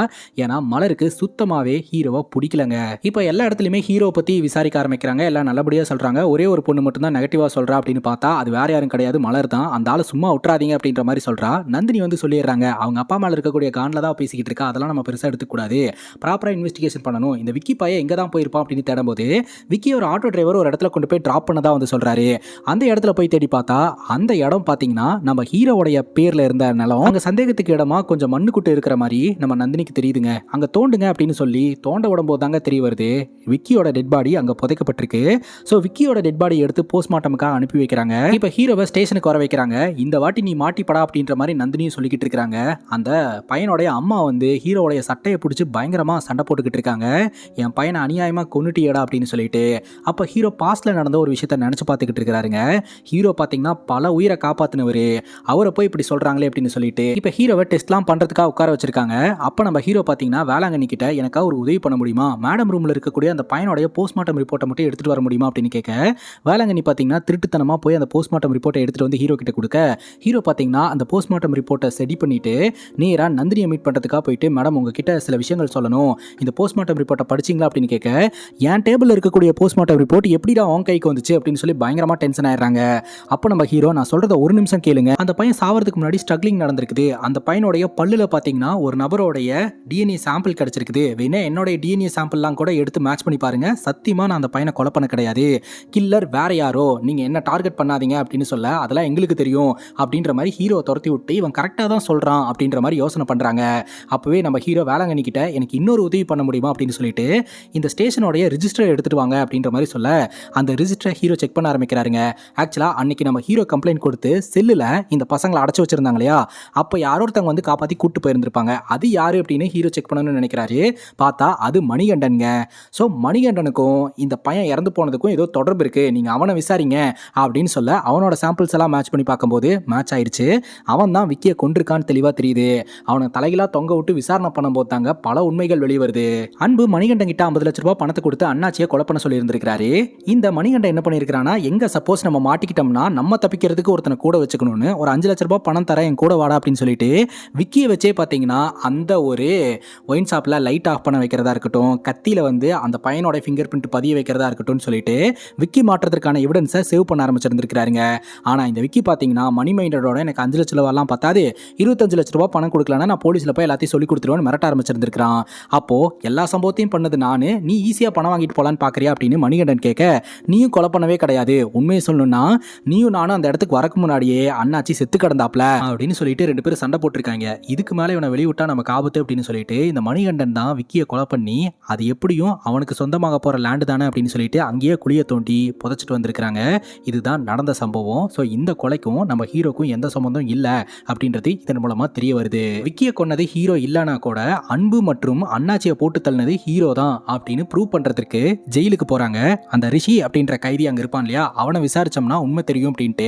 ஏன்னா மலருக்கு சுத்தமாவே ஹீரோவை பிடிக்கலங்க. இப்போ எல்லா இடத்துலயுமே ஹீரோ பத்தி விசாரிக்க ஆரம்பிக்கிறாங்க. எல்லாம் நல்லபடியா சொல்றாங்க. ஒரே ஒரு பொண்ணு மட்டும் தான் நெகட்டிவா சொல்றா அப்படின்னு பார்த்தா அது வேற யாரும் கிடையாது, மலர் தான். அந்த ஆளை சும்மா விட்டுறாதீங்க அப்படின்ற மாதிரி சொல்றா. நந்தினி வந்து சொல்லிடுறாங்க, அவங்க அப்பா மேல இருக்கக்கூடிய கான்ல தான் பேசிக்கிட்டு இருக்கா, அதெல்லாம் நம்ம பெருசா எடுத்துக்கூடாது, ப்ராப்பரா இன்வெஸ்டிகேஷன் பண்ணணும். இந்த விக்கி பையன் எங்க தான் போயிருப்பான் அப்படின்னு தேடும்போது விக்கி ஒரு ஆட்டோ டிரைவர் ஒரு இடத்துல கொண்டு போய் டிராப் பண்ணதா வந்து சொல்றாரு. அந்த இடத்துல போய் தேடி பார்த்தா அந்த இடம் பாத்தீங்கன்னா நம்ம ஹீரோவுடைய பேர்ல இருந்த நிலம். அங்க சந்தேகத்துக்கு இடமா கொஞ்சம் மண்ணுக்குட்டு இருக்கிற மாதிரி நம்ம நந்தினிக்கு தெரியுதுங்க. அங்க தோண்டுங்க அப்படின்னு சொல்லி தோண்ட விடும்போது தாங்க தெரிய வருது விக்கியோட டெட் பாடி அங்க புதைக்கப்பட்டிருக்கு. ஸோ விக்கியோட டெட் பாடி எடுத்து போஸ்ட்மார்ட்டமுக்காக அனுப்பி வைக்கிறாங்க. இப்போ ஹீரோவை ஸ்டேஷனுக்கு வர வைக்கிறாங்க. இந்த வாட்டி நீ மாட்டிப்படா அப்படின்ற மாதிரி நந்தினியும் சொல்லிக்கிட்டு இருக்காங்க. அந்த பையனுடைய அம்மா வந்து ஹீரோடைய சட்டையை பிடிச்சி பயங்கரமா சண்டை போட்டுக்கிட்டு இருக்காங்க. என் பையனை அநியாயமா கொன்னுட்டியடா அப்படின்னு சொல்லிட்டு. அப்போ ஹீரோ பாஸ்ட்ல நடந்த ஒரு விஷயத்தை நினைச்சு பார்த்துக்கிட்டு இருக்கிறாருங்க. ஹீரோ பார்த்தீங்கன்னா பல உயிரை காப்பாத்தினவர், அவரை போய் இப்படி சொல்றாங்களே அப்படின்னு சொல்லிட்டு இப்போ ஹீரோவை டெஸ்ட்லாம் பண்றதுக்காக உட்கார வச்சிருக்காங்க. அப்போ நம்ம ஹீரோ பார்த்தீங்கன்னா வேளாங்கண்ணி கிட்ட எனக்கா ஒரு உதவி பண்ண முடியுமா, மேடம் ரூம்ல இருக்கக்கூடிய அந்த பையனுடைய போஸ்ட்மார்ட்டம் ரிப்போர்ட்டை மட்டும் எடுத்துட்டு வர முடியுமா அப்படின்னு கேட்க, வேளாங்கண்ணி பார்த்தீங்கன்னா திருட்டுத்தனமா போய் அந்த போஸ்ட்மார்ட்டம் ரிப்போர்ட்டை எடுத்துட்டு வந்து ஹீரோ கிட்ட கொடுக்க, ஹீரோ பார்த்தீங்கன்னா அந்த போஸ்ட்மார்ட்டம் ரிப்போர்ட்டை செடி பண்ணிட்டு நேரா நந்தினியை மீட் பண்றதுக்காக போயிட்டு, மேடம் உங்ககிட்ட சில விஷயங்கள் சொல்லணும், இந்த போஸ்ட்மார்ட்டம் ரிப்போர்ட்டை படிச்சிங்களா அப்படின்னு கேட்க, என் டேபிள் இருக்கக்கூடிய போஸ்ட்மார்ட்டம் ரிப்போர்ட் எப்படிடா உன் கைக்கு வந்துச்சு அப்படின்னு சொல்லி பயங்கரமா டென்ஷன் ஆயிடுறாங்க. அப்போ நம்ம ஹீரோ, நான் சொல்றத ஒரு நிமிஷம் கேளுங்க, அந்த பையன் சாவறதுக்கு முன்னாடி ஸ்ட்ரகிளிங் நடந்திருக்குது, அந்த பையனுடைய பல்லுல பாத்தீங்கன்னா ஒரு நபருடைய டிஎன்ஏ சாம்பிள் கிடைச்சிருக்குது, வேணா என்னோட டிஎன்ஏ சாம்பிள்லாம் கூட எடுத்து மேட்ச் பண்ணி பாருங்க, சத்தியமா நான் அந்த பையனை கொலை பண்ண கிடையாது, கில்லர் வேற யாரோ, நீங்க என்ன டார்கெட் பண்ணாதீங்க அப்படின்னு சொல்ல, அதெல்லாம் எங்களுக்கு தெரியும் அப்படின்ற மாதிரி ஹீரோ துரத்தி விட்டு இவன் கரெக்டாக தான் சொல்றான் அப்படின்ற மாதிரி யோசனை பண்றாங்க. அப்பவே நம்ம ஹீரோ வேளாங்கண்ணி கிட்ட எனக்கு இன்னொரு உதவி பண்ண முடியுமா அப்படின்னு சொல்லிட்டு இந்த ஸ்டேஷனோடைய ரிஜிஸ்டர் எடுத்துட்டு வாங்க அப்படின்ற மாதிரி சொல்ல, அந்த ரிஜிஸ்டரை ஹீரோ செக் பண்ண ஆரம்பிக்கிறாருங்க. ஆக்சுவலா அன்னைக்கு நம்ம ஹீரோ கம்ப்ளைண்ட் கொடுத்து செல்லுல இந்த பசங்களை அடைச்சு வச்சிருந்தாங்க இல்லையா, அப்போ யாரோ ஒருத்தவங்க வந்து காப்பாற்றி கூட்டு போயிருந்திருப்பாங்க, அது யாரு அப்படின்னு ஹீரோ செக் பண்ணணும்னு நினைக்கிறாரு. பார்த்தா அது மணிகண்டனுங்க. ஸோ மணிகண்டனுக்கும் இந்த பையன் இறந்து போனதுக்கும் ஏதோ தொடர்பு இருக்கு, நீங்க அவனை விசாரிங்க அப்படின்னு சொல்ல, அவனோட சாம்பிள்ஸ் எல்லாம் மேட்ச் பண்ணி பார்க்கும்போது மேட்ச் ஆயிடுச்சு. அவன் தான் விக்கியை கொண்டிருக்கான்னு தெளிவா தெரியுது. அவனை தலைகளா தொங்க விட்டு விசாரணை பண்ணும்போது தாங்க பல உண்மைகள் வெளிவருது. அன்பு மணிகண்டன் கிட்ட 50 லட்ச ரூபாய் பணத்தை கொடுத்து அண்ணாச்சியை கொலை பண்ண சொல்லி இருந்திருக்காரு. இந்த மணிகண்டன் என்ன பண்ணிருக்கானா, எங்க சப்போஸ் நம்ம மாட்டிக்கிட்டோம்னா நம்ம தப்பிக்கிறதுக்கு ஒருத்தனை கூட வச்சுக்கணும்னு ஒரு 5 லட்ச ரூபாய் பணம் தர என் கூட வாடா அப்படின்னு சொல்லிட்டு விக்கியை வச்சே பார்த்தீங்கன்னா அந்த ஒரு ஒயின் ஷாப்ல லைட் ஆஃப் பண்ண வைக்கிறதா இருக்கட்டும், கத்தியில வந்து அந்த பையனோட ஃபிங்கர் பிரிண்ட் பதிய வைக்கிறதா இருக்கட்டும் சொல்லிட்டு விக்கி மாற்றத்திற்கான எவிடன்ஸை சேவ் பண்ண ஆரம்பிச்சிருந்திருக்காருங்க. ஆனா இந்த விக்கி பார்த்தீங்கன்னா மணி மைண்டரோட எனக்கு 5 லட்ச ரூபாய்லாம் பத்தாது, 25 லட்ச ரூபாய் பணம் கொடுக்கலன்னா நான் போலீஸ்ல போய் எல்லாத்தையும் சொல்லி கொடுத்துருவேன்னு மிரட்ட ஆரம்பிச்சிருந்திருக்கான். அப்போ எல்லா சம்பவத்தையும் பண்ணது நானு, நீ ஈஸியா பணம் வாங்கிட்டு போலான்னு பாக்குறியா அப்படின்னு மணிகண்டன் கேட்க, நீயும் கொலை பண்ணவே கிடையாது, உண்மையை சொல்லணும்னா நீயும் நானும் அந்த இடத்துக்கு வரக்கு முன்னாடியே அண்ணாச்சி செத்து கிடந்தாப்ல அப்படின்னு சொல்லிட்டு 2 பேரும் சண்டை போட்டிருக்காங்க. இதுக்கு மேல இவனை வெளிவிட்டா நமக்கு ஆபத்து அப்படின்னு சொல்லிட்டு இந்த மணிகண்டன் தான் விக்கியை கொலை பண்ணி அது எப்படியும் அவனுக்கு சொந்தமாக போற லேண்டு தானே அப்படின்னு சொல்லிட்டு அங்கேயே குழியை தோண்டி புதைச்சிட்டு வந்திருக்காங்க. இதுதான் நடந்த சம்பவம். ஸோ இந்த கொலைக்கும் நம்ம ஹீரோக்கும் எந்த சம்பந்தம் இல்லை அப்படின்றது இதன் மூலமா தெரிய வருது. விக்கியை கொன்னது ஹீரோ இல்லைனா கூட அன்பு மற்றும் அண்ணாச்சியை போட்டு தள்ளினது ஹீரோ தான் அப்படின்னு ப்ரூவ் பண்றதுக்கு ஜெயிலுக்கு போறாங்க. அந்த ரிஷி அப்படின்ற கைதி அங்க இருப்பான் இல்லையா, அவனை விசாரிச்சோம்னா உண்மை தெரியும் அப்படின்ட்டு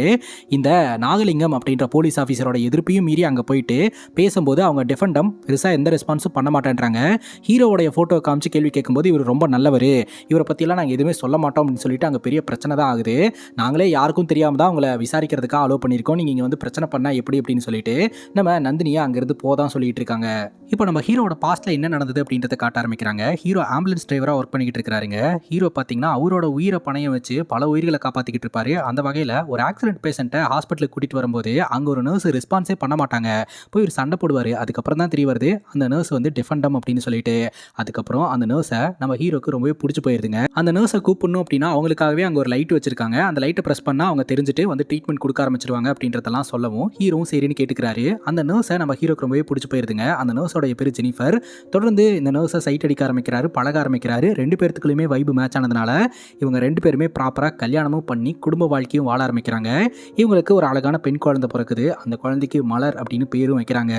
இந்த நாகலிங்கம் அப்படின்ற போலீஸ் ஆஃபீஸரோட எதிர்ப்பையும் மீறி அங்க போயிட்டு பேசும்போது அவங்க டிஃபெண்டம் பெருசா எந்த ரெஸ்பான்ஸும் பண்ண மாட்டேன்றாங்க. ஹீரோவோடைய போட்டோ காமிச்சு கேள்வி கேட்கும்போது இவர் ரொம்ப நல்லவர், இவரை பத்தியெல்லாம் நாங்கள் எதுவுமே சொல்ல மாட்டோம் அப்படின்னு சொல்லிட்டு அங்கே பெரிய பிரச்சனை தான் ஆகுது. நாங்களே யாருக்கும் தெரியாம தான் உங்களை விசாரிக்கிறதுக்காக அலோவ் பண்ணியிருக்கோம், நீங்க இங்கே வந்து பிரச்சனை பண்ணா எப்படி அப்படின்னு சொல்லிட்டு நம்ம நந்தினியை அங்கிருந்து போதான் சொல்லிட்டு இருக்காங்க. இப்போ நம்ம ஹீரோட பாஸ்ட்ல என்ன நடந்தது அப்படின்றத காட்ட ஆரம்பிக்கிறாங்க. ஹீரோ ஆம்புலன்ஸ் டிரைவரா ஒர்க் பண்ணிக்கிட்டு இருக்காருங்க. ஹீரோ பார்த்தீங்கன்னா அவரோட உயிரை பணையம் வச்சு பல உயிர்களை காப்பாற்றிக்கிட்டு இருப்பாரு. அந்த வகையில் ஒரு ஆக்சிடென்ட் பேஷண்ட்டை ஹாஸ்பிட்டலுக்கு கூட்டிட்டு வரும்போது அங்கே ஒரு நர்ஸ் ரெஸ்பான்ஸே பண்ண மாட்டாங்க. போய் ஒரு சண்டை போடுவார். அதுக்கப்புறம் தான் தெரிய வருது அந்த நர்ஸ் வந்து டிஃபெண்டம் அப்படின்னு சொல்லிட்டு. அதுக்கப்புறம் அந்த நர்ஸை நம்ம ஹீரோக்கு ரொம்பவே பிடிச்சி போயிருதுங்க. அந்த நர்ஸை கூப்பிடணும் அப்படின்னா அவங்களுக்காகவே அங்கே ஒரு லைட் வச்சிருக்காங்க. அந்த லைட்டை ப்ரெஸ் பண்ணால் அவங்க தெரிஞ்சுட்டு வந்து ட்ரீட்மெண்ட் கொடுக்க ஆரம்பிச்சிருவாங்க அப்படின்றதெல்லாம் சொல்லவும் ஹீரோவும் சரின்னு கேட்டுக்கிறாரு. அந்த நர்ஸை நம்ம ஹீரோக்கு ரொம்பவே பிடிச்சி போயிருதுங்க. அந்த நர்ஸோட பேர் ஜெனிஃபர். தொடர்ந்து இந்த நர்ஸை சைட் அடிக்க ஆரம்பிக்கிறாரு, பழக ஆரம்பிக்கிறாரு. 2 பேர்த்துக்குள்ளேயுமே வைபு மேட்ச் ஆனதுனால இவங்க 2 பேருமே ப்ராப்பராக கல்யாணமும் பண்ணி குடும்ப வாழ்க்கையும் வாழ ஆரம்பிக்கிறாங்க. இவங்களுக்கு ஒரு அழகான பெண் குழந்தை பிறக்குது. அந்த குழந்தைக்கு மலர் அப்படின்னு பேரும் வைக்கிறாங்க.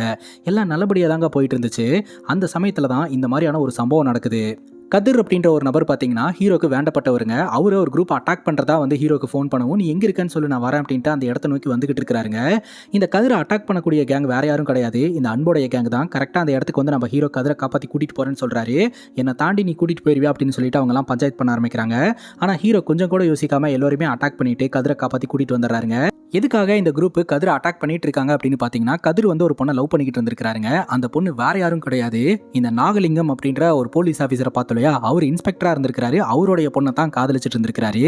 எல்லாம் நல்லபடியாக தாங்க போயிட்டு இருந்துச்சு. அந்த சமயத்தில் தான் இந்த மாதிரியான ஒரு சம்பவம் நடக்குது. கதிர் அப்படின்ற ஒரு நபர் பார்த்தீங்கன்னா ஹீரோக்கு வேண்டப்பட்டவருங்க. அவரு ஒரு குரூப் அட்டாக் பண்ணுறதா வந்து ஹீரோக்கு ஃபோன் பண்ணவும், நீ எங்கே இருக்கேன்னு சொல்லி நான் வரேன் அப்படின்ட்டு அந்த இடத்த நோக்கி வந்துகிட்டு இருக்கிறாருங்க. இந்த கதிரை அட்டாக் பண்ணக்கூடிய கேங் வேற யாரும் கிடையாது, இந்த அன்போடைய கேங் தான். கரெக்டாக அந்த இடத்துக்கு வந்து நம்ம ஹீரோ கதிரை காப்பாற்றி கூட்டிகிட்டு போகிறேன்னு சொல்கிறாரு. என்னை தாண்டி நீ கூட்டிகிட்டு போயிருவியா அப்படின்னு சொல்லிட்டு அவங்கலாம் பஞ்சாயத்து பண்ண ஆரம்பிக்கிறாங்க. ஆனால் ஹீரோ கொஞ்சம் கூட யோசிக்காமல் எல்லோருமே அட்டாக் பண்ணிட்டு கதிரை காப்பாற்றி கூட்டிகிட்டு வந்துடுறாருங்க. எதுக்காக இந்த குரூப் கதிரை அட்டாக் பண்ணிட்டு இருக்காங்க அப்படின்னு பார்த்தீங்கன்னா, கதிர் வந்து ஒரு பொண்ணை லவ் பண்ணிக்கிட்டு இருந்திருக்காருங்க. அந்த பொண்ணு வேற யாரும் கிடையாது, இந்த நாகலிங்கம் அப்படின்ற ஒரு போலீஸ் ஆஃபீஸரை பார்த்தோலையா, அவர் இன்ஸ்பெக்டராக இருந்திருக்காரு. அவருடைய பொண்ணை தான் காதலிச்சிட்டு இருந்திருக்காரு.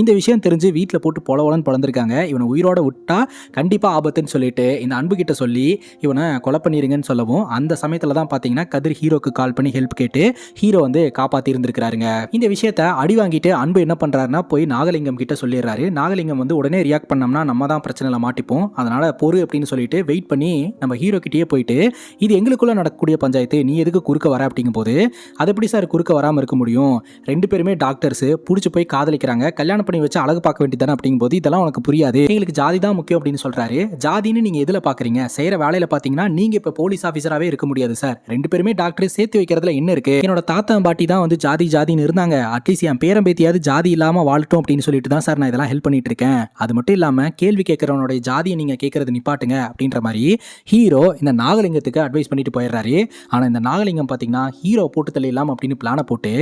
இந்த விஷயம் தெரிஞ்சு வீட்டில் போட்டு பொலவலன்னு பிறந்திருக்காங்க. இவனை உயிரோட விட்டா கண்டிப்பாக ஆபத்துன்னு சொல்லிட்டு இந்த அன்பு கிட்ட சொல்லி இவனை கொலை பண்ணிருங்கன்னு சொல்லவும், அந்த சமயத்தில் தான் பார்த்தீங்கன்னா கதிர் ஹீரோக்கு கால் பண்ணி ஹெல்ப் கேட்டு ஹீரோ வந்து காப்பாற்றி இருந்திருக்காருங்க. இந்த விஷயத்த அடி வாங்கிட்டு அன்பு என்ன பண்ணுறாருன்னா போய் நாகலிங்கம் கிட்ட சொல்லிடுறாரு. நாகலிங்கம் வந்து உடனே ரியாக்ட் பண்ணோம்னா நம்ம தான் பிரச்சனையில் மாட்டிப்போம், அதனால பொறு அப்படின்னு சொல்லிட்டு வெயிட் பண்ணி நம்ம ஹீரோ கிட்டேயே போயிட்டு, இது எங்களுக்குள்ள நடக்கக்கூடிய பஞ்சாயத்து, நீ எதுக்கு குறுக்க வர அப்படிங்கும் போது, அது எப்படி சார் குறுக்க வராமல் இருக்க முடியும், 2 பேருமே டாக்டர்ஸ், பிடிச்சி போய் காதலிக்கிறாங்க, கல்யாணம் பண்ணி வச்சு அழகு பார்க்க வேண்டியதானே அப்படிங்கும்போது, இதெல்லாம் உனக்கு புரியாது, எங்களுக்கு ஜாதி தான் முக்கியம் அப்படின்னு சொல்றாரு. ஜாதின்னு நீங்க எதுல பாக்குறீங்க, செய்யற வேலையில பாத்தீங்கன்னா நீங்க இப்ப போலீஸ் ஆபீசராகவே இருக்க முடியாது சார், 2 பேருமே டாக்டர், சேர்த்து வைக்கிறதுல என்ன இருக்கு, என்னோட தாத்தா பாட்டி தான் வந்து ஜாதி ஜாதின்னு இருந்தாங்க, அட்லீஸ்ட் என் பேரம்பேத்தியாவது ஜாதி இல்லாம வாழட்டும் அப்படின்னு சொல்லிட்டு தான் சார் நான் இதெல்லாம் ஹெல்ப் பண்ணிட்டு இருக்கேன். அது மட்டும் இல்லாம கேள்வி கேட்கறவனுடைய ஜாதியை நீங்க கேட்கறது நிப்பாட்டுங்க அப்படின்ற மாதிரி ஹீரோ இந்த நாகலிங்கத்துக்கு அட்வைஸ் பண்ணிட்டு போயிடுறாரு. ஆனா இந்த நாகலிங்கம் பாத்தீங்கன்னா ஹீரோ போட்டு தள்ளிடலாம் அப்படின்னு பிளான போட்டு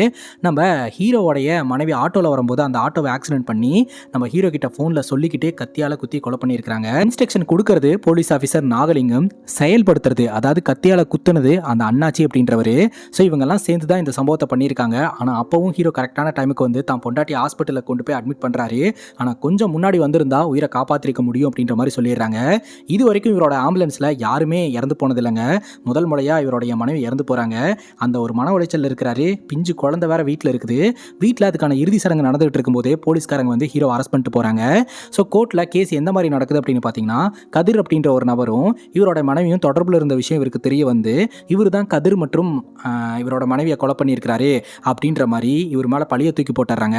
நம்ம ஹீரோவோடைய மனைவி ஆட்டோல வரும்போது அந்த ஆட்டோவை ஆக்சிடென்ட் பண்ணி நம்ம ஹீரோ கிட்ட போன்ல சொல்லிக்கிட்டே கத்தியால குத்தி கொலை பண்ணியிருக்காங்க. இன்ஸ்ட்ரக்ஷன் கொடுக்கறது போலீஸ் ஆஃபீஸர் நாகலிங்கம், செயல்படுத்துறது அதாவது கத்தியால குத்துனது அந்த அண்ணாச்சி அப்படின்றவரு. ஸோ இவங்கெல்லாம் சேர்ந்து தான் இந்த சம்பவத்தை பண்ணியிருக்காங்க. ஆனால் அப்பவும் ஹீரோ கரெக்டான டைமுக்கு வந்து தான் பொண்டாட்டி ஹாஸ்பிட்டலில் கொண்டு போய் அட்மிட் பண்ணுறாரு. ஆனால் கொஞ்சம் முன்னாடி வந்திருந்தா உயிரை காப்பாற்றிருக்க முடியும் அப்படின்ற மாதிரி சொல்லிடுறாங்க. இது வரைக்கும் இவரோட ஆம்புலன்ஸில் யாருமே இறந்து போனது இல்லைங்க. முதல் முறையாக இவருடைய மனைவி இறந்து போகிறாங்க. அந்த ஒரு மன உளைச்சல் இருக்கிறாரு. பிஞ்சு குழந்தை வேற வீட்டில் இருக்குது. வீட்டில் அதுக்கான இறுதி சடங்கு நடந்துகிட்டு இருக்கும்போதே போலீஸ்காரங்க வந்து ஹீரோ அரெஸ்ட் பண்ணிட்டு போகிறாங்க. ஸோ கோர்ட்டில் கேஸ் எந்த மாதிரி நடக்குது அப்படின்னு பார்த்தீங்கன்னா, கதிர் அப்படின்ற ஒரு நபரும் இவரோட மனைவியும் தொடர்பில் இருந்த விஷயம் இவருக்கு தெரிய வந்து, இவர் தான் கதிர் மற்றும் இவரோட மனைவியை கொலை பண்ணியிருக்கிறாரு அப்படின்ற மாதிரி இவர் மேலே பழிய தூக்கி போட்டுறாங்க.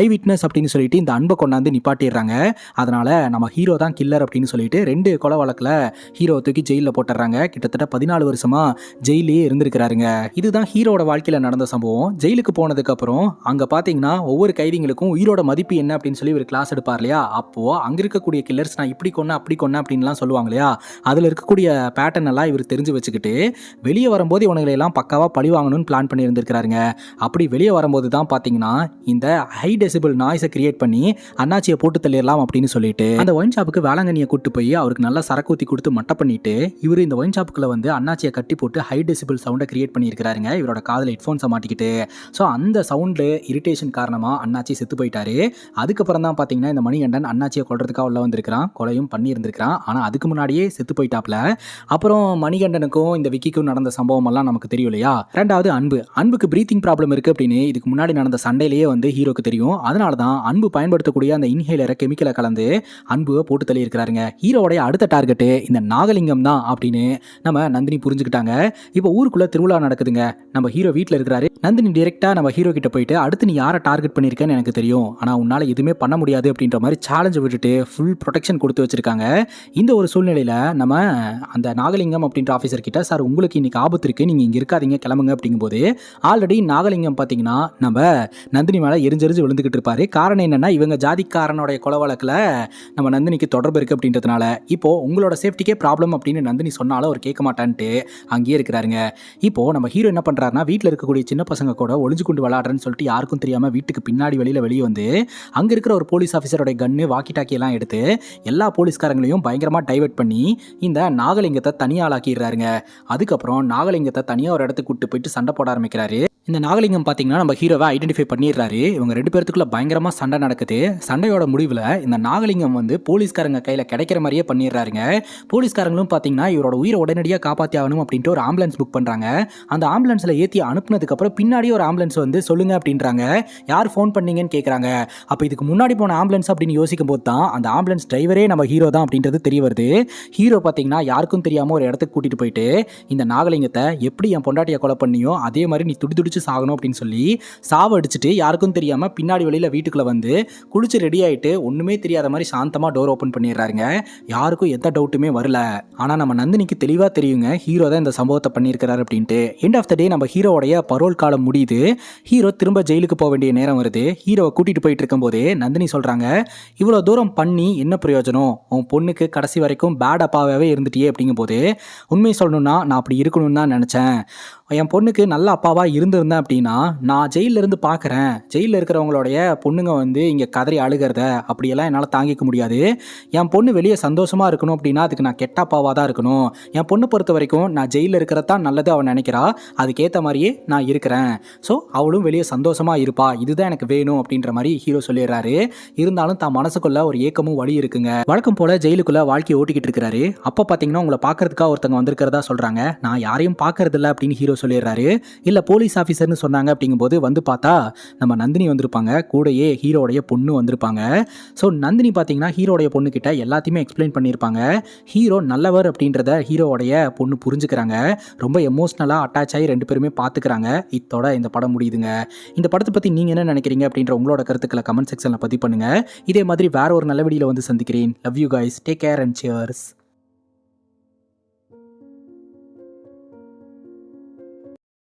ஐ விட்னஸ் அப்படின்னு சொல்லிட்டு இந்த அன்பை கொண்டாந்து நிப்பாட்டிடுறாங்க. அதனால நம்ம ஹீரோ தான் கில்லர் அப்படின்னு சொல்லிட்டு 2 கொலை வழக்கில் ஹீரோ தூக்கி ஜெயிலில் போட்டுறாங்க. கிட்டத்தட்ட 14 வருஷமா ஜெயிலே இருந்திருக்கிறாருங்க. இதுதான் ஹீரோட வாழ்க்கையில் நடந்த சம்பவம். ஜெயிலுக்கு போனதுக்கு அப்புறம் அங்க பாத்தீங்கன்னா ஒவ்வொரு கைதிகளுக்கும் உயிரோட மதிப்பு என்ன அப்படின்னு சொல்லி ஒரு கிளாஸ் எடுப்பார் இல்லையா, அப்போ அங்க இருக்கக்கூடிய கில்லர்ஸ் நான் இப்படி கொன்ன அப்படி கொன்ன அப்படின்லாம் சொல்லுவாங்க இல்லையா, அதுல இருக்கக்கூடிய பேட்டர்ன் எல்லாம் இவர் தெரிஞ்சு வச்சுக்கிட்டு வெளியே வரும்போது இவங்களை எல்லாம் பக்காவா பழி வாங்கணும்னு பிளான் பண்ணி இருந்திருக்காருங்க. அப்படி வெளியே வரும்போது தான் பாத்தீங்கன்னா இந்த ஹை டெசிபிள் நாய்ஸை கிரியேட் பண்ணி அண்ணாச்சியை போட்டு தள்ளிடலாம் அப்படின்னு சொல்லிட்டு அந்த ஒயின் ஷாப்புக்கு வேளாங்கண்ணியை கூட்டு போய் அவருக்கு நல்லா சரக்கு ஊத்தி கொடுத்து மட்டை பண்ணிட்டு இவர் இந்த ஒயின் ஷாப்புக்குள்ள வந்து அண்ணாச்சியை கட்டி போட்டு ஹை டெசிபிள் சவுண்டை கிரியேட் பண்ணியிருக்கிறாருங்க. இவரோட காதில் ஹெட்ஃபோன்ஸை மாட்டிக்கிட்டு. ஸோ அந்த சவுண்டு இரிட்டேஷன் காரணமாக அண்ணாச்சி செத்து போயிட்டாரு. அதுக்கப்புறம் தான் பார்த்தீங்கன்னா இந்த மணிகண்டன் அண்ணாச்சியை கொள்றதுக்காக உள்ள வந்திருக்கிறான், கொலையும் பண்ணியிருந்திருக்கிறான். ஆனால் அதுக்கு முன்னாடியே செத்து போயிட்டாப்ல. அப்புறம் மணிகண்டனுக்கும் இந்த விக்கிக்கும் நடந்த சம்பவம் எல்லாம் நமக்கு தெரியும் இல்லையா. ரெண்டாவது அன்புக்கு பிரீத்திங் ப்ராப்ளம் இருக்கு அப்படின்னு இதுக்கு முன்னாடி நடந்த சண்டையிலேயே வந்து ஹீரோக்கு தெரியும். அதனால தான் அன்பு பயன்படுத்தக்கூடிய அந்த இன்ஹேலரை கெமிக்கலை கலந்து அன்புவை போட்டு தள்ளி இருக்கிறாருங்க. ஹீரோடைய அடுத்த டார்கெட்டு இந்த நாகலிங்கம் தான் அப்படின்னு நம்ம நந்தினி புரிஞ்சுக்கிட்டாங்க. இப்போ ஊருக்குள்ள திருவிழா நடக்குதுங்க. நம்ம ஹீரோ வீட்டில் இருக்கிறாரு. நந்தினி டைரக்டா நம்ம ஹீரோ கிட்ட போயிட்டு அடுத்து நீ யாரை டார்கெட் பண்ணியிருக்கேன்னு எனக்கு தெரியும், ஆனால் உன்னால் எதுவுமே பண்ண முடியாது அப்படின்ற மாதிரி சேலஞ்சு விட்டுட்டு ஃபுல் ப்ரொடெக்ஷன் கொடுத்து வச்சிருக்காங்க. இந்த ஒரு சூழ்நிலையில் நம்ம அந்த நாகலிங்கம் அப்படின்ற ஆஃபீஸர் கிட்ட, சார் உங்களுக்கு இன்னைக்கு ஆபத்து இருக்குது, நீங்கள் இங்கே இருக்காதீங்க கிளம்புங்க அப்படிங்கும்போது ஆல்ரெடி நாகலிங்கம் பார்த்தீங்கன்னா நம்ம நந்தினி மேலே எரிஞ்செரிஞ்சு விழுந்துக்கிட்டு இருப்பாரு. காரணம் என்னன்னா இவங்க ஜாதிக்காரனுடைய கொலை வழக்கில் நம்ம நந்தினிக்கு தொடர்பு இருக்குது அப்படின்றதுனால இப்போ உங்களோட சேஃப்டிக்கே ப்ராப்ளம் அப்படின்னு நந்தினி சொன்னாலும் அவர் கேட்க மாட்டான்ட்டு அங்கேயே இருக்கிறாருங்க. இப்போ நம்ம ஹீரோ என்ன பண்ணுறாருன்னா வீட்டில் இருக்கக்கூடிய சின்ன பசங்க கூட ஒளிஞ்சு கொண்டு விளையாடுறேன்னு சொல்லிட்டு யாருக்கும் தெரியாமல் வீட்டுக்கு பின்னாடி வெளியே வந்து அங்கே இருக்கிற ஒரு போலீஸ் ஆஃபீஸரோட கன்னு வாக்கி டாக்கி எல்லாம் எடுத்து எல்லா போலீஸ்காரங்களையும் பயங்கரமாக டைவர்ட் பண்ணி இந்த நாகலிங்கத்தை தனியாளாக்கிடுறாருங்க. அதுக்கப்புறம் நாகலிங்கத்தை தனியாக ஒரு இடத்துக்கு கூட்டு போயிட்டு சண்டை போட ஆரம்பிக்கிறாரு. இந்த நாகலிங்கம் பார்த்தீங்கன்னா நம்ம ஹீரோவை ஐடென்டிஃபை பண்ணிடுறாரு. இவங்க 2 பேர்த்துக்குள்ள பயங்கரமாக சண்டை நடக்குது. சண்டையோட முடிவில் இந்த நாகலிங்கம் வந்து போலீஸ்காரங்க கையில் கிடைக்கிற மாதிரியே பண்ணிடுறாருங்க. போலீஸ்காரங்களும் பார்த்தீங்கன்னா இவரோட உயிரை உடனடியாக காப்பாற்றி ஆகணும் அப்படின்ட்டு ஒரு ஆம்புலன்ஸ் புக் பண்ணுறாங்க. அந்த ஆம்புலன்ஸில் ஏற்றி அனுப்புனதுக்கப்புறம் பின்னாடியே ஒரு ஆம்புலன்ஸ் வந்து சொல்லுங்க அப்படின்றாங்க. யார் ஃபோன் பண்ணீங்கன்னு கேட்குறாங்க. அப்போ இதுக்கு முன்னாடி போன ஆம்புலன்ஸ் அப்படின்னு யோசிக்கும் போது தான் அந்த ஆம்புலன்ஸ் டிரைவரே நம்ம ஹீரோ தான் அப்படின்றது தெரிய வருது. ஹீரோ பார்த்தீங்கன்னா யாருக்கும் தெரியாமல் ஒரு இடத்துக்கு கூட்டிகிட்டு போயிட்டு இந்த நாகலிங்கத்தை எப்படி என் பொண்டாட்டியை கொலை பண்ணியோ அதே மாதிரி நீ துடி சாகணும் அப்படின்னு சொல்லி சாவ அடிச்சுட்டு யாருக்கும் தெரியாம பின்னாடி வழியில வீட்டுக்குள்ள வந்து குளிச்சு ரெடி ஆயிட்டு ஒண்ணுமே தெரியாத மாதிரி சாந்தமா டோர் ஓபன் பண்ணிடுறாருங்க. யாருக்கும் எந்த டவுட்டுமே வரல. ஆனா நம்ம நந்தினிக்கு தெளிவா தெரியுங்க ஹீரோ தான் இந்த சம்பவத்தை பண்ணியிருக்கிறாரு அப்படின்ட்டு. எண்ட் ஆஃப் த டே நம்ம ஹீரோடைய பரோல் காலம் முடியுது. ஹீரோ திரும்ப ஜெயிலுக்கு போக வேண்டிய நேரம் வருது. ஹீரோவை கூட்டிட்டு போயிட்டு இருக்கும் போதே நந்தினி சொல்றாங்க, இவ்வளவு தூரம் பண்ணி என்ன பிரயோஜனம், உன் பொண்ணுக்கு கடைசி வரைக்கும் பேட் அப்பாவே இருந்துட்டியே அப்படிங்கும் போது உண்மையை சொல்லணும்னா நான் அப்படி இருக்கணும்னு தான் நினைச்சேன். என் பொண்ணுக்கு நல்ல அப்பாவாக இருந்திருந்தேன் அப்படின்னா நான் ஜெயிலில் இருந்து பார்க்குறேன், ஜெயிலில் இருக்கிறவங்களுடைய பொண்ணுங்க வந்து இங்கே கதறி அழுகிறத அப்படியெல்லாம் என்னால் தாங்கிக்க முடியாது. என் பொண்ணு வெளியே சந்தோஷமாக இருக்கணும் அப்படின்னா அதுக்கு நான் கெட்ட அப்பாவாக தான் இருக்கணும். என் பொண்ணு பொறுத்த வரைக்கும் நான் ஜெயிலில் இருக்கிறது தான் நல்லது அவன் நினைக்கிறா, அதுக்கேற்ற மாதிரியே நான் இருக்கிறேன். ஸோ அவளும் வெளியே சந்தோஷமாக இருப்பா, இதுதான் எனக்கு வேணும் அப்படின்ற மாதிரி ஹீரோ சொல்லிடுறாரு. இருந்தாலும் தான் மனசுக்குள்ள ஒரு ஏக்கமும் வழி இருக்குங்க. வழக்கம் போல் ஜெயிலுக்குள்ளே வாழ்க்கையை ஓட்டிக்கிட்டு இருக்கிறாரு. அப்போ பார்த்தீங்கன்னா உங்களை பார்க்கறதுக்காக ஒருத்தங்க வந்திருக்கிறதா சொல்கிறாங்க. நான் யாரையும் பார்க்கறதில்ல அப்படின்னு ஹீரோ சொல்லிடுறாரு. இல்ல போலீஸ் ஆபீசர்னு சொன்னாங்க அப்படிங்கும்போது வந்து பார்த்தா நம்ம நந்தினி வந்திருப்பாங்க. கூடயே ஹீரோடைய பொண்ணு வந்திருப்பாங்க. ஸோ நந்தினி பார்த்தீங்கன்னா ஹீரோடைய பொண்ணு கிட்ட எல்லாத்தையுமே எக்ஸ்பிளைன் பண்ணியிருப்பாங்க. ஹீரோ நல்லவர் அப்படின்றத ஹீரோடைய பொண்ணு புரிஞ்சுக்கிறாங்க. ரொம்ப எமோஷ்னலாக அட்டாச் ஆகி 2 பேருமே பார்த்துக்கிறாங்க. இத்தோட இந்த படம் முடியுதுங்க. இந்த படத்தை பற்றி நீங்கள் என்ன நினைக்கிறீங்க அப்படின்ற உங்களோட கருத்துக்களை கமெண்ட் செக்ஷனில் பதிவு பண்ணுங்க. இதே மாதிரி வேற ஒரு நல்ல வீடியோவில் வந்து சந்திக்கிறேன். Love you guys, take care and cheers.